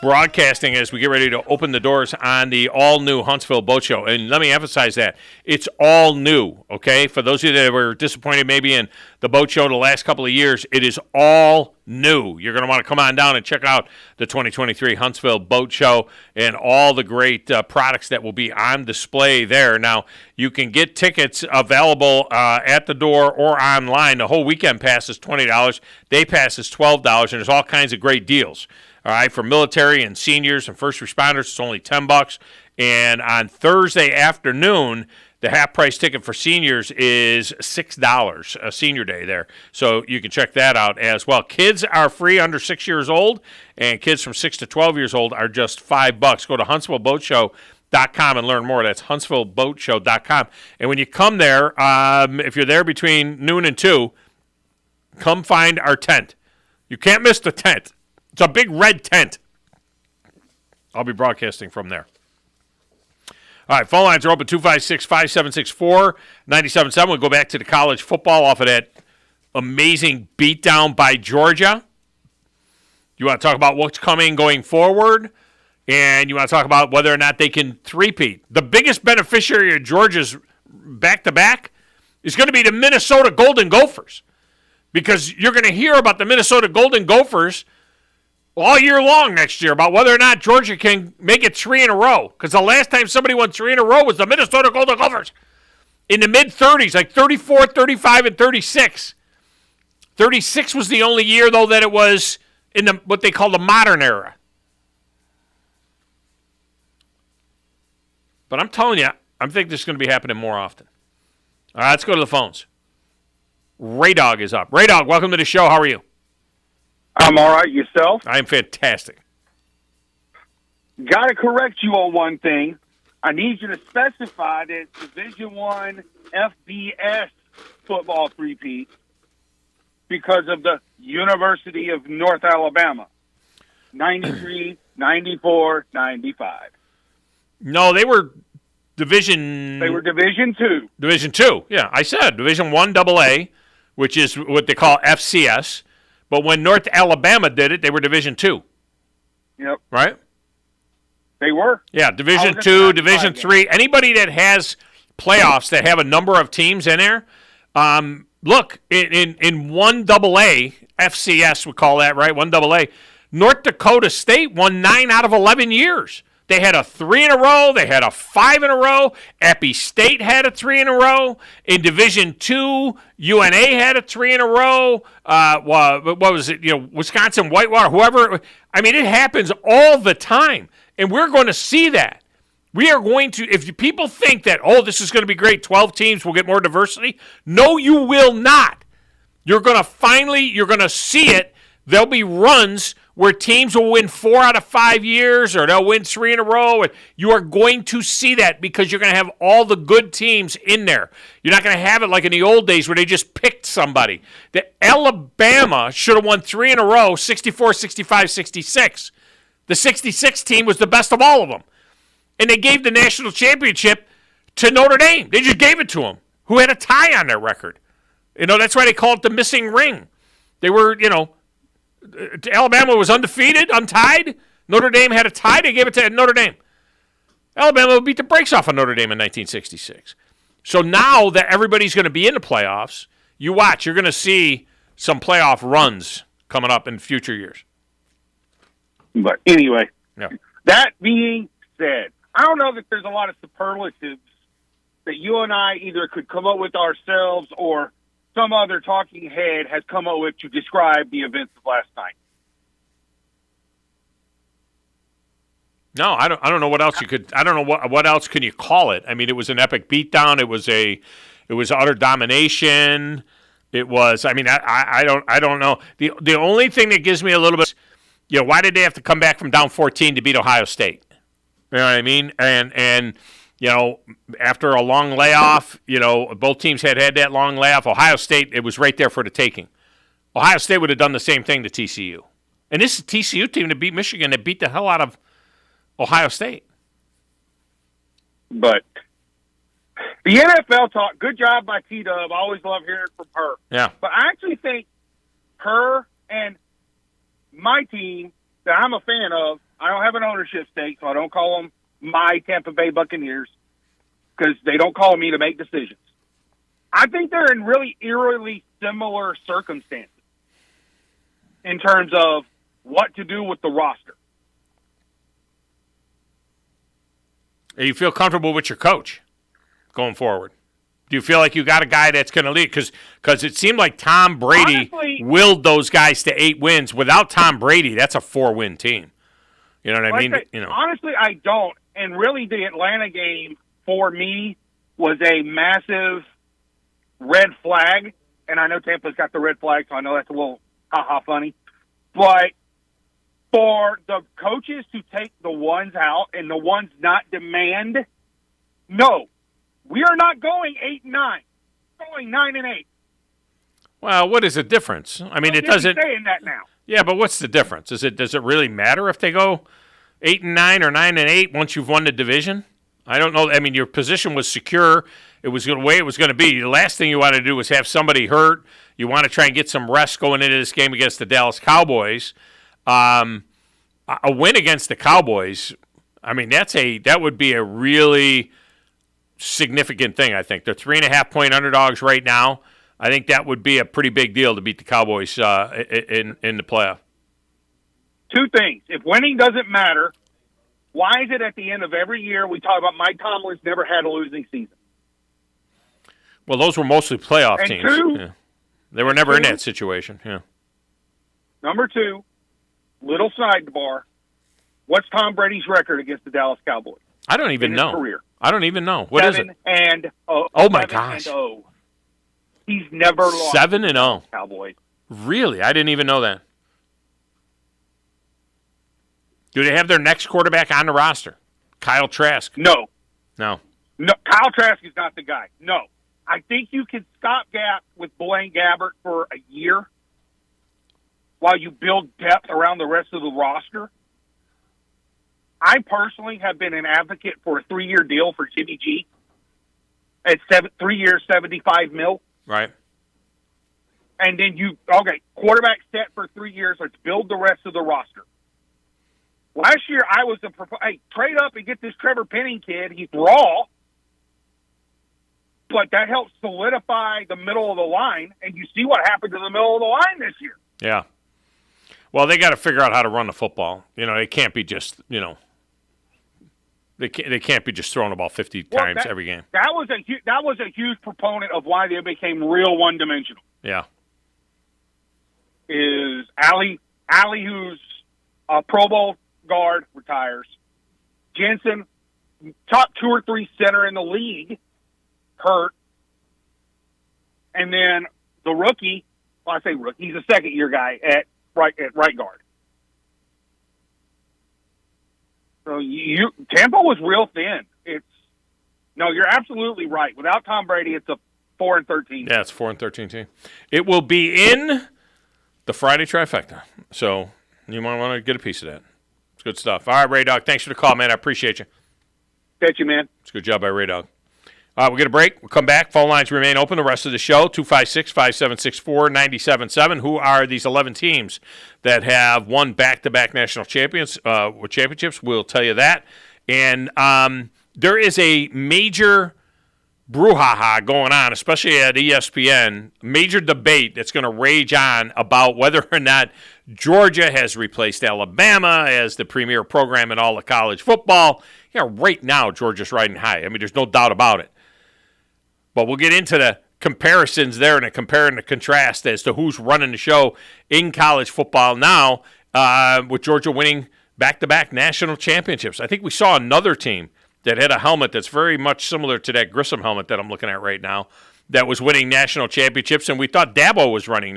broadcasting as we get ready to open the doors on the all-new Huntsville Boat Show. And let me emphasize that. It's all new, okay? For those of you that were disappointed maybe in the boat show the last couple of years, it is all new. You're going to want to come on down and check out the 2023 Huntsville Boat Show and all the great products that will be on display there. Now, you can get tickets available at the door or online. The whole weekend pass is $20. Day pass is $12, and there's all kinds of great deals. All right, for military and seniors and first responders, it's only $10. And on Thursday afternoon, the half-price ticket for seniors is $6, a senior day there. So you can check that out as well. Kids are free under 6 years old, and kids from 6 to 12 years old are just $5. Go to HuntsvilleBoatShow.com and learn more. That's HuntsvilleBoatShow.com. And when you come there, if you're there between noon and 2, come find our tent. You can't miss the tent. It's a big red tent. I'll be broadcasting from there. All right, phone lines are open, 256-5764-97.7. We'll go back to the college football off of that amazing beatdown by Georgia. You want to talk about what's coming going forward, and you want to talk about whether or not they can three-peat. The biggest beneficiary of Georgia's back-to-back is going to be the Minnesota Golden Gophers, because you're going to hear about the Minnesota Golden Gophers all year long next year about whether or not Georgia can make it 3 in a row. Because the last time somebody won 3 in a row was the Minnesota Golden Gophers in the mid-30s, like 34, 35, and 36. 36 was the only year, though, that it was in the what they call the modern era. But I'm telling you, I think this is going to be happening more often. All right, let's go to the phones. Ray Dog is up. Ray Dog, welcome to the show. How are you? I'm all right. Yourself? I'm fantastic. Got to correct you on one thing. I need you to specify that Division I FBS football three-peat because of the University of North Alabama. 93, 94, 95. No, they were Division... They were Division II. Division II, yeah. I said Division I AA, which is what they call FCS. But when North Alabama did it, they were Division II. Yep. Right? They were. Yeah, Division II, Division III. Anybody that has playoffs that have a number of teams in there, look, in 1AA, FCS we call that, right? 1AA, North Dakota State won 9 out of 11 years. They had a 3 in a row. They had a 5 in a row. Appy State had a 3 in a row. In Division II, UNA had a 3 in a row. What was it? Wisconsin Whitewater, whoever. I mean, it happens all the time, and we're going to see that. We are going to, if people think that, this is going to be great, 12 teams will get more diversity. No, you will not. You're going to see it. There'll be runs where teams will win 4 out of 5 years or they'll win 3 in a row. And you are going to see that because you're going to have all the good teams in there. You're not going to have it like in the old days where they just picked somebody. The Alabama should have won 3 in a row, 64, 65, 66. The 66 team was the best of all of them. And they gave the national championship to Notre Dame. They just gave it to them, who had a tie on their record. That's why they call it the missing ring. They were, Alabama was undefeated, untied. Notre Dame had a tie. They gave it to Notre Dame. Alabama beat the brakes off of Notre Dame in 1966. So now that everybody's going to be in the playoffs, you watch. You're going to see some playoff runs coming up in future years. But anyway, yeah. That being said, I don't know that there's a lot of superlatives that you and I either could come up with ourselves or some other talking head has come up with to describe the events of last night. No, I don't know what else you could. I don't know what else can you call it. I mean, it was an epic beatdown. It was utter domination. It was. I mean, I don't know. The only thing that gives me a little bit, why did they have to come back from down 14 to beat Ohio State? You know what I mean? And after a long layoff, both teams had that long layoff. Ohio State, it was right there for the taking. Ohio State would have done the same thing to TCU. And this is a TCU team that beat Michigan, that beat the hell out of Ohio State. But the NFL talk, good job by T-Dub. I always love hearing from her. Yeah. But I actually think her and my team that I'm a fan of, I don't have an ownership stake, so I don't call them my Tampa Bay Buccaneers because they don't call me to make decisions. I think they're in really eerily similar circumstances in terms of what to do with the roster. You feel comfortable with your coach going forward? Do you feel like you got a guy that's going to lead? Because it seemed like Tom Brady willed those guys to 8 wins. Without Tom Brady, that's a 4-win team. You know what I mean? Honestly, I don't. And really, the Atlanta game, for me, was a massive red flag. And I know Tampa's got the red flag, so I know that's a little ha-ha funny. But for the coaches to take the ones out and the ones not demand, no. We are not going 8-9. We're going 9-8. Well, what is the difference? I mean, it doesn't. Saying that now. Yeah, but what's the difference? Does it really matter if they go 8-9 or 9-8 once you've won the division? I don't know. I mean, your position was secure. It was the way it was going to be. The last thing you want to do was have somebody hurt. You want to try and get some rest going into this game against the Dallas Cowboys. A win against the Cowboys, I mean, that would be a really significant thing, I think. They're 3.5-point underdogs right now. I think that would be a pretty big deal to beat the Cowboys in the playoff. Two things. If winning doesn't matter, why is it at the end of every year we talk about Mike Tomlin's never had a losing season? Well, those were mostly playoff and teams. Two, yeah. They were never in that situation. Yeah. Number two, little sidebar, what's Tom Brady's record against the Dallas Cowboys? I don't even know. Career? I don't even know. What is it? 7-0. Oh my gosh. 7-0. He's never lost. 7-0. Cowboys. Really? I didn't even know that. Do they have their next quarterback on the roster? Kyle Trask? No. No. No. Kyle Trask is not the guy. No. I think you can stopgap with Blaine Gabbert for a year while you build depth around the rest of the roster. I personally have been an advocate for a 3-year deal for Jimmy G at 3 years, $75 million. Right. And then quarterback set for 3 years. Let's build the rest of the roster. Last year, I was trade up and get this Trevor Penning kid. He's raw, but that helps solidify the middle of the line. And you see what happened to the middle of the line this year. Yeah. Well, they got to figure out how to run the football. They can't be just, they can't be just throwing the ball 50 times every game. That was a huge proponent of why they became real one-dimensional. Yeah. Is Allie, who's a Pro Bowl guard, retires. Jensen, top 2 or 3 center in the league, hurt. And then the rookie, I say rookie, he's a second-year guy at right guard. So Tampa was real thin. You're absolutely right. Without Tom Brady, it's a 4-13. Yeah, it's 4-13 team. It will be in the Friday trifecta. So you might want to get a piece of that. It's good stuff. All right, Ray Dog, thanks for the call, man. I appreciate you. Catch you, man. It's a good job by Ray Dog. We'll get a break. We'll come back. Phone lines remain open the rest of the show, 256-5764-97.7. Who are these 11 teams that have won back-to-back national championships? We'll tell you that. And there is a major brouhaha going on, especially at ESPN, major debate that's going to rage on about whether or not Georgia has replaced Alabama as the premier program in all of college football. Right now, Georgia's riding high. I mean, there's no doubt about it. But we'll get into the comparisons there and a compare and a contrast as to who's running the show in college football now, with Georgia winning back-to-back national championships. I think we saw another team that had a helmet that's very much similar to that Grissom helmet that I'm looking at right now that was winning national championships, and we thought Dabo was running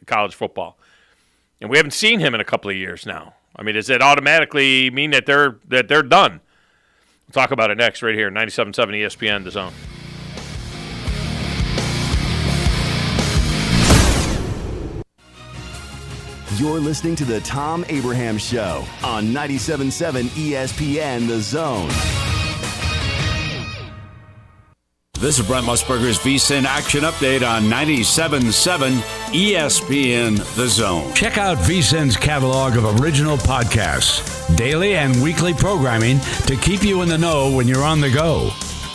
college football. And we haven't seen him in a couple of years now. I mean, does it automatically mean that they're done? We'll talk about it next right here, 97.7 ESPN, The Zone. You're listening to the Thom Abraham Show on 97.7 ESPN The Zone. This is Brent Musburger's VSiN Action Update on 97.7 ESPN The Zone. Check out VSiN's catalog of original podcasts, daily and weekly programming to keep you in the know when you're on the go.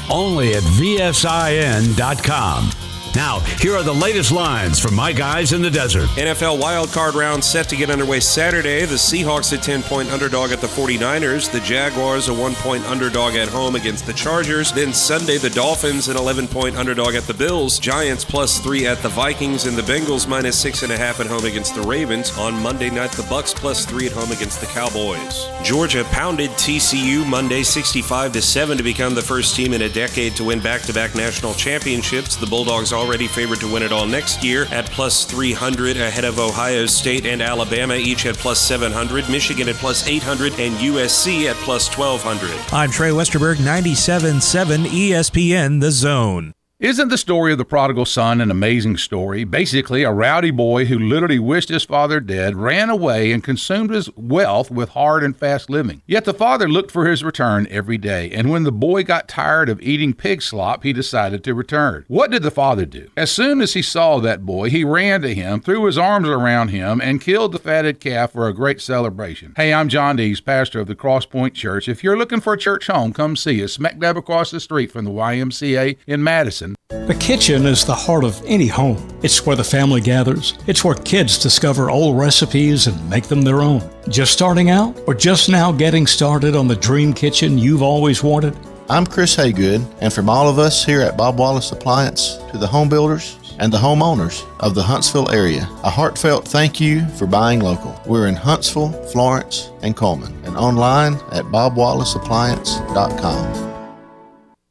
Only at VSIN.com. Now, here are the latest lines from my guys in the desert. NFL wildcard round set to get underway Saturday. The Seahawks a 10-point underdog at the 49ers. The Jaguars a 1-point underdog at home against the Chargers. Then Sunday, the Dolphins an 11-point underdog at the Bills. Giants +3 at the Vikings. And the Bengals -6.5 at home against the Ravens. On Monday night, the Bucs +3 at home against the Cowboys. Georgia pounded TCU Monday 65-7 to become the first team in a decade to win back-to-back national championships. The Bulldogs already favored to win it all next year at +300 ahead of Ohio State and Alabama, each at +700, Michigan at +800, and USC at +1200. I'm Trey Westerberg, 97.7 ESPN The Zone. Isn't the story of the prodigal son an amazing story? Basically, a rowdy boy who literally wished his father dead, ran away, and consumed his wealth with hard and fast living. Yet the father looked for his return every day, and when the boy got tired of eating pig slop, he decided to return. What did the father do? As soon as he saw that boy, he ran to him, threw his arms around him, and killed the fatted calf for a great celebration. Hey, I'm John Dees, pastor of the Cross Point Church. If you're looking for a church home, come see us, smack dab across the street from the YMCA in Madison. The kitchen is the heart of any home. It's where the family gathers. It's where kids discover old recipes and make them their own. Just starting out or just now getting started on the dream kitchen you've always wanted? I'm Chris Haygood, and from all of us here at Bob Wallace Appliance to the home builders and the homeowners of the Huntsville area, a heartfelt thank you for buying local. We're in Huntsville, Florence, and Coleman, and online at bobwallaceappliance.com.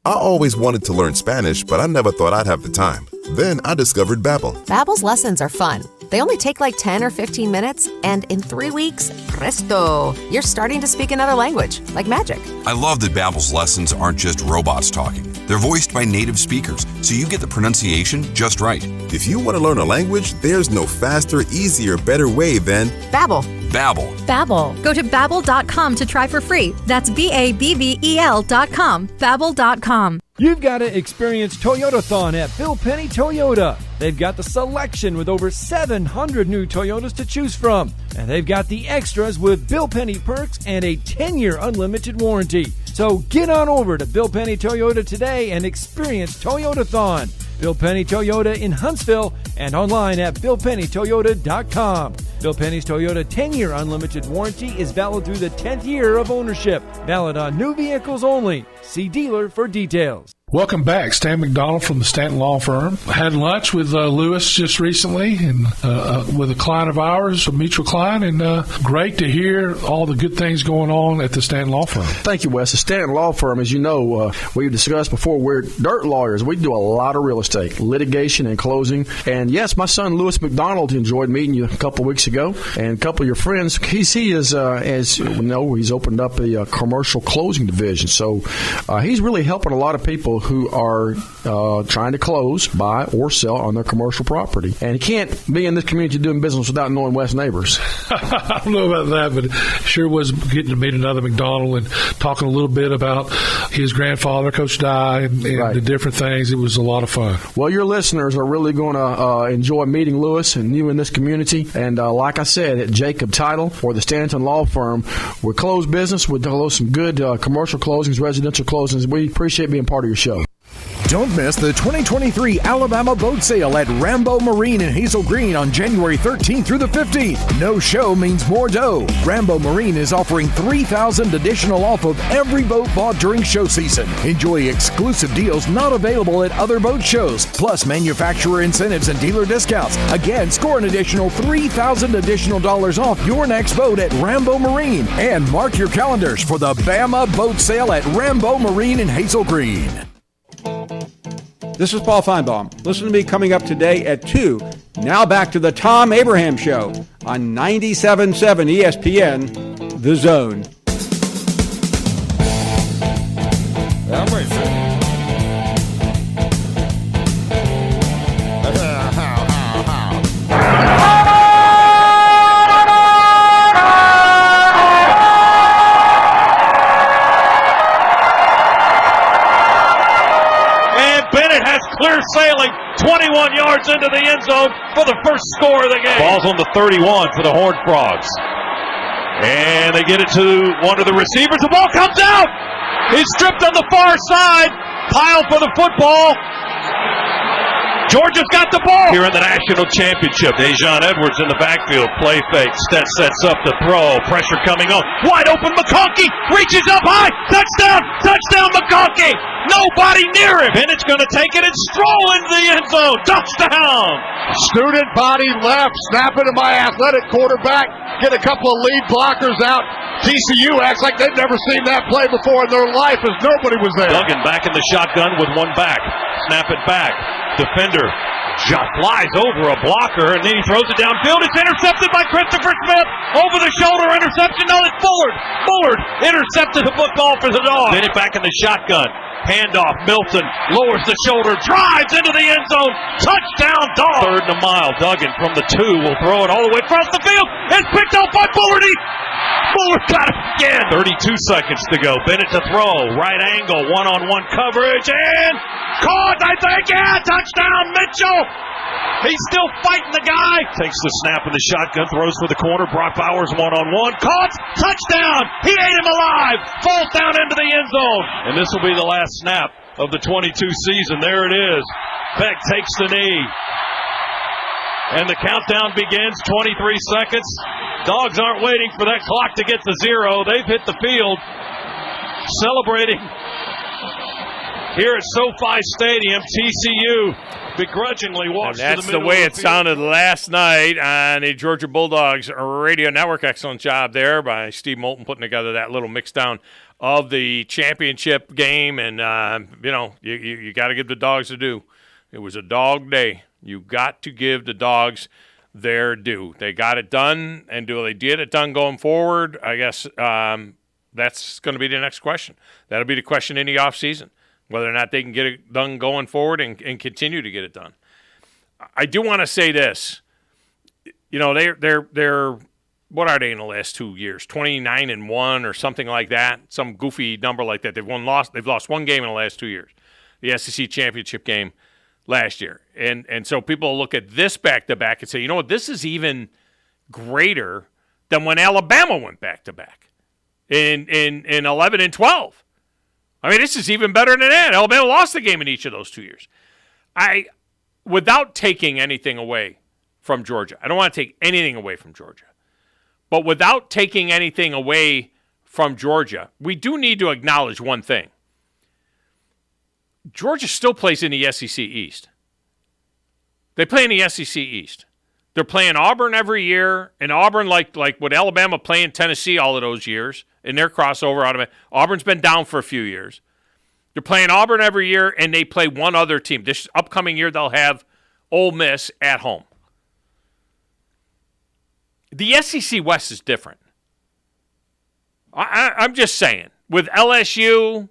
I always wanted to learn Spanish, but I never thought I'd have the time. Then I discovered Babbel. Babbel's lessons are fun. They only take like 10 or 15 minutes, and in 3 weeks, presto, you're starting to speak another language, like magic. I love that Babbel's lessons aren't just robots talking. They're voiced by native speakers, so you get the pronunciation just right. If you want to learn a language, there's no faster, easier, better way than Babbel. Babbel. Babbel. Go to Babbel.com to try for free. That's BABBEL.com. Babbel.com. You've got to experience Toyotathon at Bill Penny Toyota. They've got the selection with over 700 new Toyotas to choose from. And they've got the extras with Bill Penny perks and a 10-year unlimited warranty. So get on over to Bill Penny Toyota today and experience Toyotathon. Bill Penny Toyota in Huntsville and online at BillPennyToyota.com. Bill Penny's Toyota 10-year unlimited warranty is valid through the 10th year of ownership. Valid on new vehicles only. See dealer for details. Welcome back. Stan McDonald from the Stanton Law Firm. I had lunch with Lewis just recently and with a client of ours, a mutual client, and great to hear all the good things going on at the Stanton Law Firm. Thank you, Wes. The Stanton Law Firm, as you know, we've discussed before, we're dirt lawyers. We do a lot of real estate, litigation and closing. And yes, my son Lewis McDonald enjoyed meeting you a couple of weeks ago, and a couple of your friends. He is, as you know, he's opened up a commercial closing division. So he's really helping a lot of people people who are trying to close, buy, or sell on their commercial property. And you can't be in this community doing business without knowing West neighbors. I don't know about that, but it sure was getting to meet another McDonald and talking a little bit about his grandfather, Coach Dye, and the different things. It was a lot of fun. Well, your listeners are really going to enjoy meeting Lewis and you in this community. And like I said, at Jacob Title or the Stanton Law Firm, we close business. We close some good commercial closings, residential closings. We appreciate being part of your show. Don't miss the 2023 Alabama Boat Sale at Rambo Marine in Hazel Green on January 13th through the 15th. No show means more dough. Rambo Marine is offering $3,000 additional off of every boat bought during show season. Enjoy exclusive deals not available at other boat shows, plus manufacturer incentives and dealer discounts. Again, score an additional $3,000 additional dollars off your next boat at Rambo Marine. And mark your calendars for the Bama Boat Sale at Rambo Marine in Hazel Green. This is Paul Feinbaum. Listen to me coming up today at 2. Now back to the Thom Abraham Show on 97.7 ESPN, The Zone. Clear sailing 21 yards into the end zone for the first score of the game. Ball's on the 31 for the Horned Frogs. And they get it to one of the receivers. The ball comes out. He's stripped on the far side. Pile for the football. Georgia's got the ball. Here in the national championship, Dejon Edwards in the backfield. Play fake. Sets up to throw. Pressure coming on. Wide open. McConkey reaches up high. Touchdown. Touchdown McConkey. Nobody near him. And it's going to take it and stroll into the end zone. Touchdown. Student body left. Snap it to my athletic quarterback. Get a couple of lead blockers out. TCU acts like they've never seen that play before in their life as nobody was there. Duggan back in the shotgun with one back. Snap it back. Defender flies over a blocker, and then he throws it downfield. It's intercepted by Christopher Smith. Over the shoulder interception. No, it's Bullard. Bullard intercepted the football for the Dogs. Then it back in the shotgun. Handoff. Milton lowers the shoulder. Drives into the end zone. Touchdown, Dogs. 3rd and a mile. Duggan from the 2 will throw it all the way across the field. It's picked up by Bullard. Bullard got it again. 32 seconds to go. Bennett to throw. Right angle. One-on-one coverage. And caught, I think. Yeah, touchdown, Mitchell. He's still fighting the guy. Takes the snap in the shotgun. Throws for the corner. Brock Bowers one-on-one. Caught. Touchdown. He ate him alive. Falls down into the end zone. And this will be the last snap of the 22 season. There it is. Beck takes the knee. And the countdown begins. 23 seconds. Dogs aren't waiting for that clock to get to 0. They've hit the field. Celebrating here at SoFi Stadium. TCU begrudgingly walks to the middle. That's the way it sounded last night on the Georgia Bulldogs Radio Network. Excellent job there by Steve Moulton putting together that little mix down of the championship game. And, you got to give the Dogs a due. It was a dog day. You got to give the Dogs their due. They got it done, and do they get it done going forward? I guess that's going to be the next question. That'll be the question in the offseason, whether or not they can get it done going forward and continue to get it done. I do want to say this. They're what are they in the last 2 years? 29-1 or something like that. Some goofy number like that. They've lost one game in the last 2 years. The SEC championship game last year. And so people look at this back-to-back and say, you know what, this is even greater than when Alabama went back-to-back in 11 and 12. I mean, this is even better than that. Alabama lost the game in each of those 2 years. Without taking anything away from Georgia, I don't want to take anything away from Georgia, but without taking anything away from Georgia, we do need to acknowledge one thing. Georgia still plays in the SEC East. They play in the SEC East. They're playing Auburn every year, and Auburn, like what Alabama playing Tennessee all of those years in their crossover out of it. Auburn's been down for a few years. They're playing Auburn every year, and they play one other team. This upcoming year, they'll have Ole Miss at home. The SEC West is different. I'm just saying. With LSU,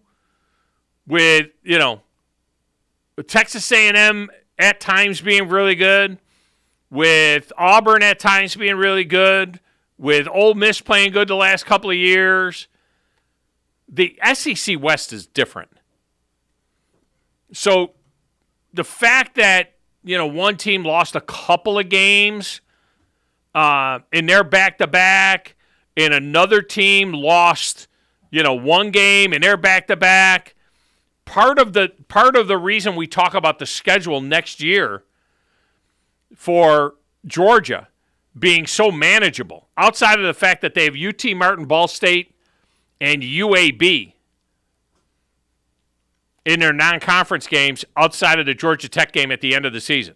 with, with Texas A&M at times being really good, with Auburn at times being really good, with Ole Miss playing good the last couple of years, the SEC West is different. So the fact that, one team lost a couple of games in their back-to-back, and another team lost, one game in their back-to-back, part of the reason we talk about the schedule next year for Georgia being so manageable, outside of the fact that they have UT Martin, Ball State, and UAB in their non-conference games outside of the Georgia Tech game at the end of the season.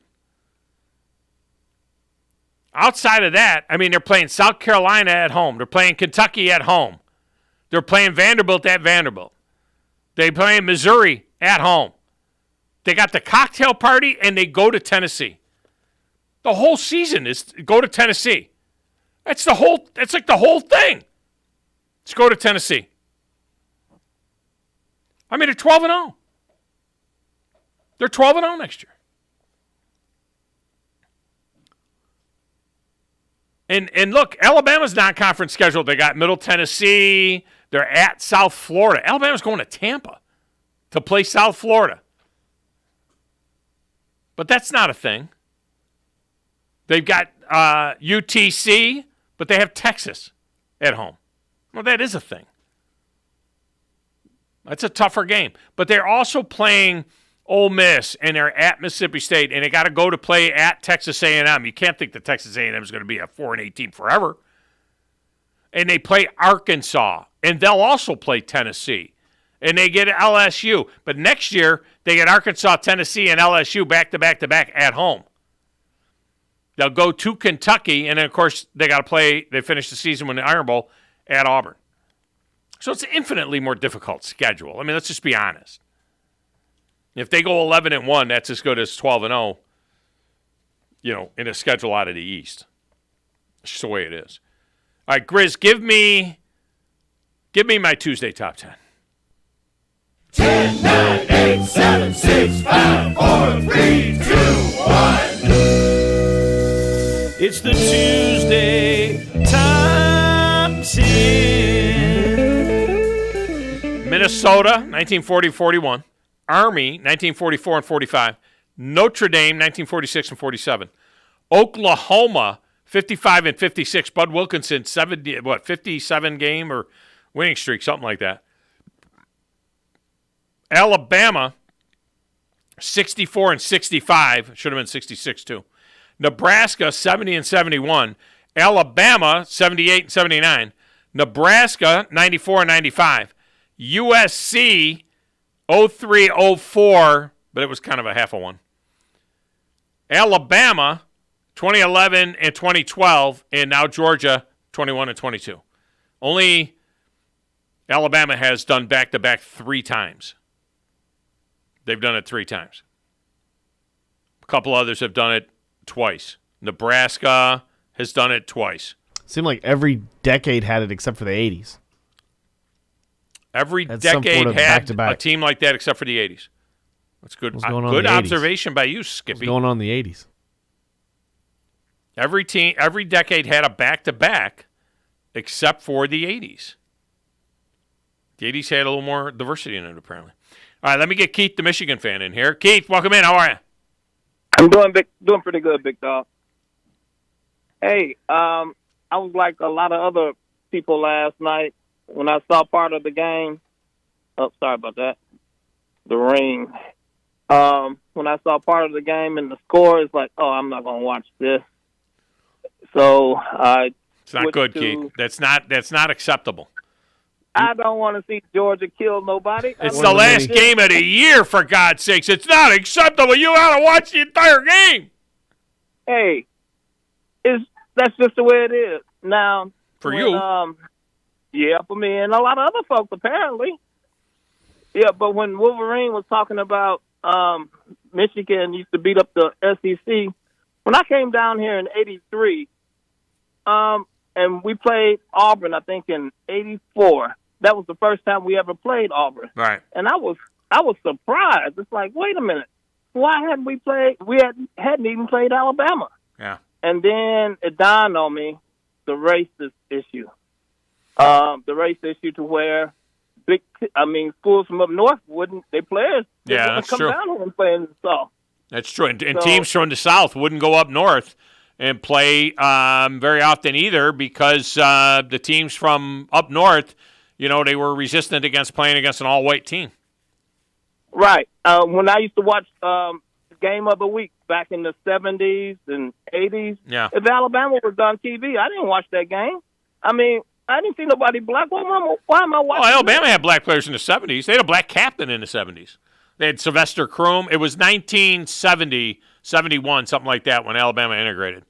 Outside of that, they're playing South Carolina at home. They're playing Kentucky at home. They're playing Vanderbilt at Vanderbilt. They're playing Missouri at home. They got the cocktail party, and they go to Tennessee. The whole season is go to Tennessee. That's like the whole thing. Let's go to Tennessee. They're 12-0. They're 12-0 next year. And look, Alabama's non-conference schedule. They got Middle Tennessee. They're at South Florida. Alabama's going to Tampa to play South Florida. But that's not a thing. They've got UTC, but they have Texas at home. Well, that is a thing. That's a tougher game. But they're also playing Ole Miss, and they're at Mississippi State, and they got to go to play at Texas A&M. You can't think that Texas A&M is going to be a 4-18 forever. And they play Arkansas, and they'll also play Tennessee. And they get LSU. But next year, they get Arkansas, Tennessee, and LSU back-to-back-to-back at home. They'll go to Kentucky, and then, of course, they got to play. They finish the season with the Iron Bowl at Auburn. So it's an infinitely more difficult schedule. Let's just be honest. If they go 11-1, that's as good as 12-0, in a schedule out of the East. It's just the way it is. All right, Grizz, give me my Tuesday top 10. 10, 9, 8, 7, 6, 5, 4, 3, 2, 1. It's the Tuesday top 10. Minnesota, 1940-41. Army, 1944 and 45. Notre Dame, 1946 and 47. Oklahoma, 55 and 56. Bud Wilkinson, 57 game or winning streak, something like that. Alabama, 64 and 65. Should have been 66 too. Nebraska, 70 and 71. Alabama, 78 and 79. Nebraska, 94 and 95. USC, 03-04, but it was kind of a half a one. Alabama, 2011 and 2012, and now Georgia, 21 and 22. Only Alabama has done back-to-back 3 times. They've done it 3 times. A couple others have done it twice. Nebraska has done it twice. Seemed like every decade had it except for the 80s. Every decade had back-to-back. A team like that except for the 80s. That's good. Good observation by you, Skippy. What's going on in the 80s? Every decade had a back-to-back except for the 80s. The 80s had a little more diversity in it, apparently. All right, let me get Keith, the Michigan fan, in here. Keith, welcome in. How are you? I'm doing pretty good, big dog. Hey, I was like a lot of other people last night when I saw part of the game. Oh, sorry about that. The ring. When I saw part of the game and the score, it's like, oh, I'm not going to watch this. So it's not good, Keith. That's not acceptable. I don't want to see Georgia kill nobody. It's the last game of the year, for God's sakes. It's not acceptable. You ought to watch the entire game. Hey, that's just the way it is. Now, for you. Yeah, for me and a lot of other folks, apparently. Yeah, but when Wolverine was talking about Michigan used to beat up the SEC, when I came down here in 83, and we played Auburn, I think, in 84. That was the first time we ever played Auburn. Right. And I was surprised. It's like, wait a minute. why hadn't we played? We hadn't even played Alabama. Yeah. And then it dawned on me the racist issue. The race issue to where schools from up north their players wouldn't come down here and play in the South. That's true. And teams from the South wouldn't go up north and play very often either because the teams from up north, they were resistant against playing against an all-white team. Right. When I used to watch Game of the Week back in the 70s and 80s, if Alabama was on TV, I didn't watch that game. I mean, I didn't see nobody black. Why am I watching? Well, Alabama had black players in the 70s. They had a black captain in the 70s. They had Sylvester Croom. It was 1970, 71, something like that, when Alabama integrated.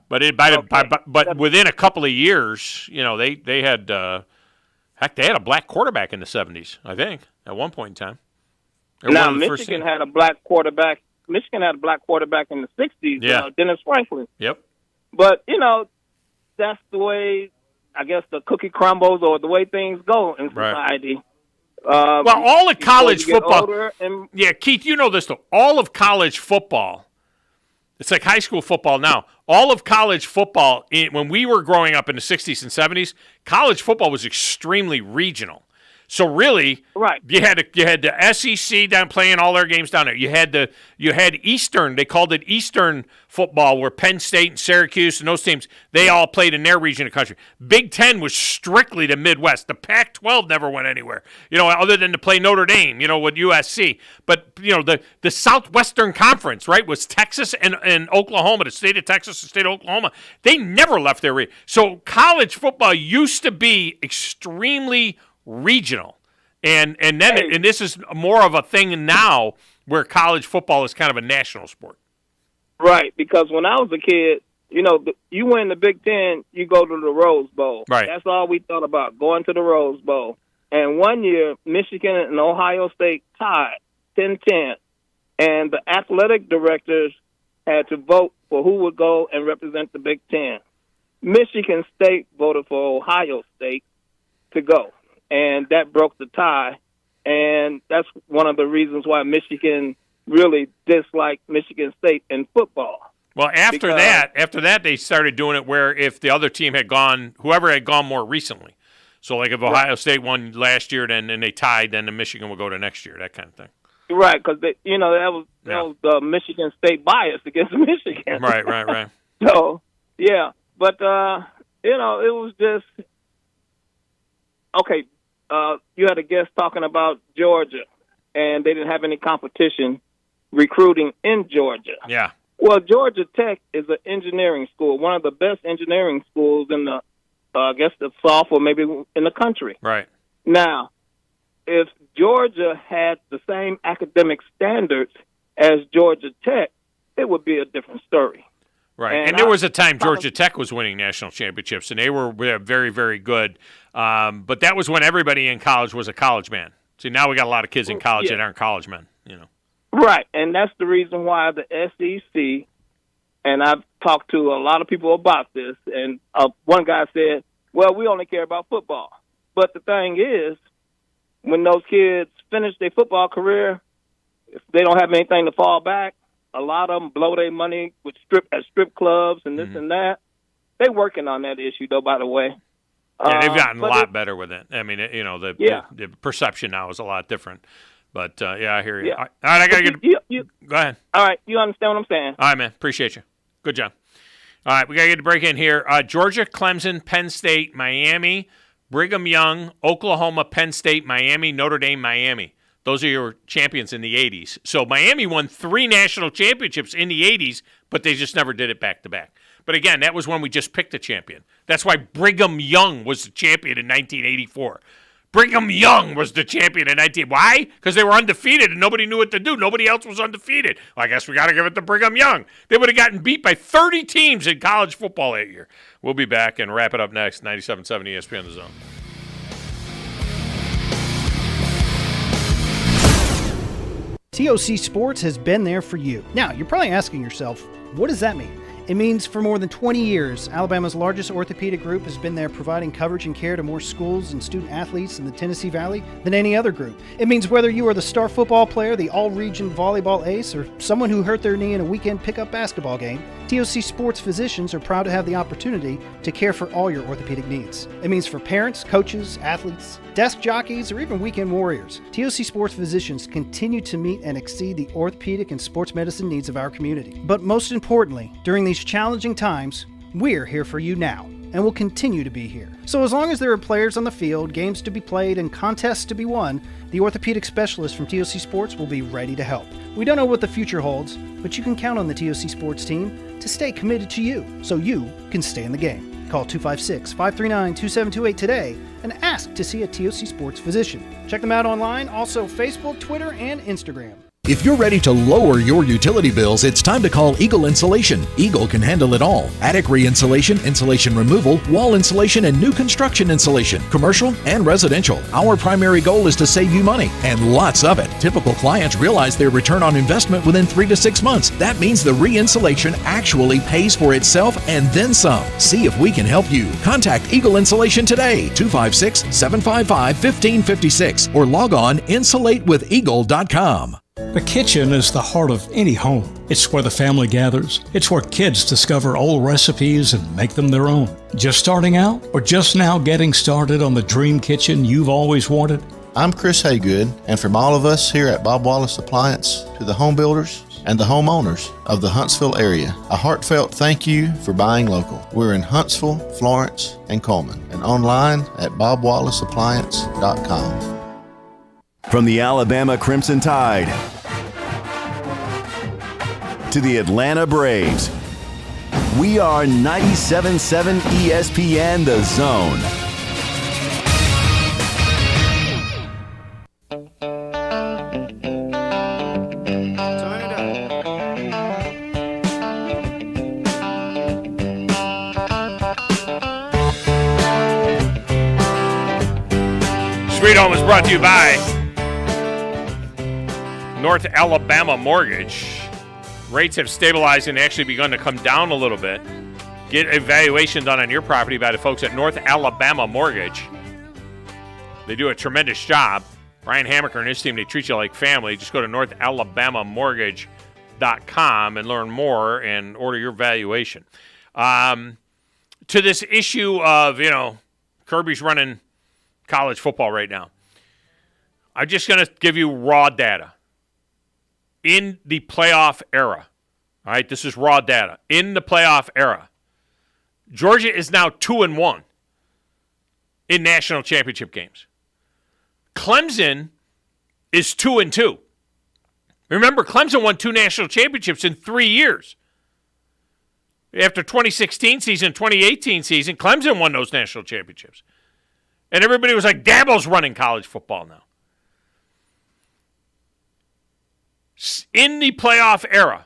But but within a couple of years, they had they had a black quarterback in the 70s, I think, at one point in time. Now, Michigan had a black quarterback. Michigan had a black quarterback in the 60s, Dennis Franklin. Yep. But, that's the way, I guess, the cookie crumbles or the way things go in society. Well, all of college football. Keith, you know this, though. All of college football, it's like high school football now. All of college football, when we were growing up in the 60s and 70s, college football was extremely regional. So really, you had the SEC down playing all their games down there. You had Eastern. They called it Eastern football, where Penn State and Syracuse and those teams, they all played in their region of the country. Big Ten was strictly the Midwest. The Pac-12 never went anywhere, other than to play Notre Dame, with USC. But the Southwestern Conference, right, was Texas and Oklahoma, the state of Texas, the state of Oklahoma. They never left their region. So college football used to be extremely regional, and this is more of a thing now where college football is kind of a national sport. Right, because when I was a kid, you win the Big Ten, you go to the Rose Bowl. Right. That's all we thought about, going to the Rose Bowl. And one year, Michigan and Ohio State tied 10-10, and the athletic directors had to vote for who would go and represent the Big Ten. Michigan State voted for Ohio State to go. And that broke the tie, and that's one of the reasons why Michigan really disliked Michigan State in football. Well, after that, they started doing it where if the other team had gone, whoever had gone more recently. So, like if Ohio State won last year, then they tied, then the Michigan will go to next year, that kind of thing. Right, because that was Michigan State bias against Michigan. Right. So, yeah, but it was just okay. You had a guest talking about Georgia, and they didn't have any competition recruiting in Georgia. Yeah. Well, Georgia Tech is an engineering school, one of the best engineering schools in the, the South or maybe in the country. Right. Now, if Georgia had the same academic standards as Georgia Tech, it would be a different story. Right, and there was a time Georgia Tech was winning national championships, and they were very, very good. But that was when everybody in college was a college man. See, now we got a lot of kids in college that aren't college men, Right, and that's the reason why the SEC, and I've talked to a lot of people about this, and one guy said, well, we only care about football. But the thing is, when those kids finish their football career, if they don't have anything to fall back, a lot of them blow their money with strip clubs and this and that. They're working on that issue, though, by the way. Yeah, they've gotten a lot better with it. I mean, the perception now is a lot different. But, I hear you. Yeah. All right, I got to get – go ahead. All right, you understand what I'm saying. All right, man. Appreciate you. Good job. All right, we got to get the break in here. Georgia, Clemson, Penn State, Miami, Brigham Young, Oklahoma, Penn State, Miami, Notre Dame, Miami. Those are your champions in the 80s. So Miami won 3 national championships in the 80s, but they just never did it back-to-back. But again, that was when we just picked a champion. That's why Brigham Young was the champion in 1984. Brigham Young was the champion in 19. Why? Because they were undefeated and nobody knew what to do. Nobody else was undefeated. Well, I guess we got to give it to Brigham Young. They would have gotten beat by 30 teams in college football that year. We'll be back and wrap it up next. 97.7 ESPN The Zone. TOC Sports has been there for you. Now, you're probably asking yourself, what does that mean? It means for more than 20 years, Alabama's largest orthopedic group has been there providing coverage and care to more schools and student athletes in the Tennessee Valley than any other group. It means whether you are the star football player, the all-region volleyball ace, or someone who hurt their knee in a weekend pickup basketball game, TOC Sports physicians are proud to have the opportunity to care for all your orthopedic needs. It means for parents, coaches, athletes, desk jockeys, or even weekend warriors, TOC Sports physicians continue to meet and exceed the orthopedic and sports medicine needs of our community. But most importantly, during these challenging times, we're here for you now, and will continue to be here. So as long as there are players on the field, games to be played, and contests to be won, the orthopedic specialist from TOC Sports will be ready to help. We don't know what the future holds, but you can count on the TOC Sports team to stay committed to you, so you can stay in the game. Call 256-539-2728 today and ask to see a TOC Sports physician. Check them out online, also Facebook, Twitter, and Instagram. If you're ready to lower your utility bills, it's time to call Eagle Insulation. Eagle can handle it all. Attic re-insulation, insulation removal, wall insulation, and new construction insulation, commercial and residential. Our primary goal is to save you money, and lots of it. Typical clients realize their return on investment within 3 to 6 months. That means the re-insulation actually pays for itself and then some. See if we can help you. Contact Eagle Insulation today, 256-755-1556, or log on insulatewitheagle.com. The kitchen is the heart of any home. It's where the family gathers. It's where kids discover old recipes and make them their own. Just starting out or just now getting started on the dream kitchen you've always wanted? I'm Chris Haygood, and from all of us here at Bob Wallace Appliance to the home builders and the homeowners of the Huntsville area, a heartfelt thank you for buying local. We're in Huntsville, Florence, and Coleman, and online at bobwallaceappliance.com. From the Alabama Crimson Tide to the Atlanta Braves, we are 97.7 ESPN The Zone. Sweet Home is brought to you by North Alabama Mortgage. Rates have stabilized and actually begun to come down a little bit. Get a valuation done on your property by the folks at North Alabama Mortgage. They do a tremendous job. Brian Hammaker and his team, they treat you like family. Just go to NorthAlabamaMortgage.com and learn more and order your valuation. To this issue of, Kirby's running college football right now. I'm just going to give you raw data. In the playoff era, all right, this is raw data. In the playoff era, Georgia is now 2-1 in national championship games. Clemson is 2-2. Remember, Clemson won 2 national championships in 3 years. After 2016 season, 2018 season, Clemson won those national championships. And everybody was like, Dabo's running college football now. In the playoff era,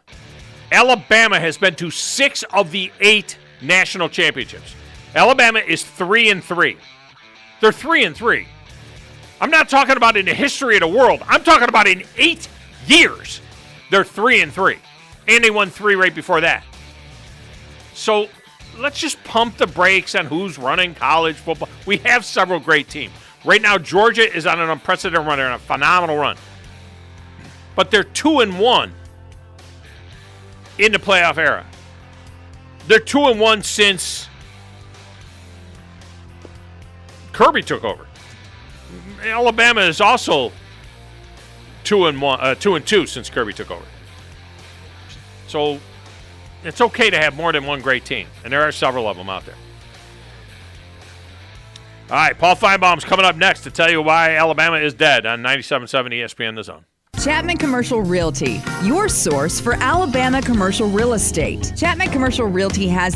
Alabama has been to 6 of the 8 national championships. Alabama is 3-3. They're 3-3. I'm not talking about in the history of the world. I'm talking about in 8 years. They're 3-3. And they won 3 right before that. So let's just pump the brakes on who's running college football. We have several great teams. Right now, Georgia is on an unprecedented run. They're on a phenomenal run. But they're 2-1 in the playoff era. They're 2-1 since Kirby took over. Alabama is also 2-2 since Kirby took over. So it's okay to have more than one great team, and there are several of them out there. All right, Paul Feinbaum's coming up next to tell you why Alabama is dead on 97.7 ESPN The Zone. Chapman Commercial Realty, your source for Alabama commercial real estate. Chapman Commercial Realty has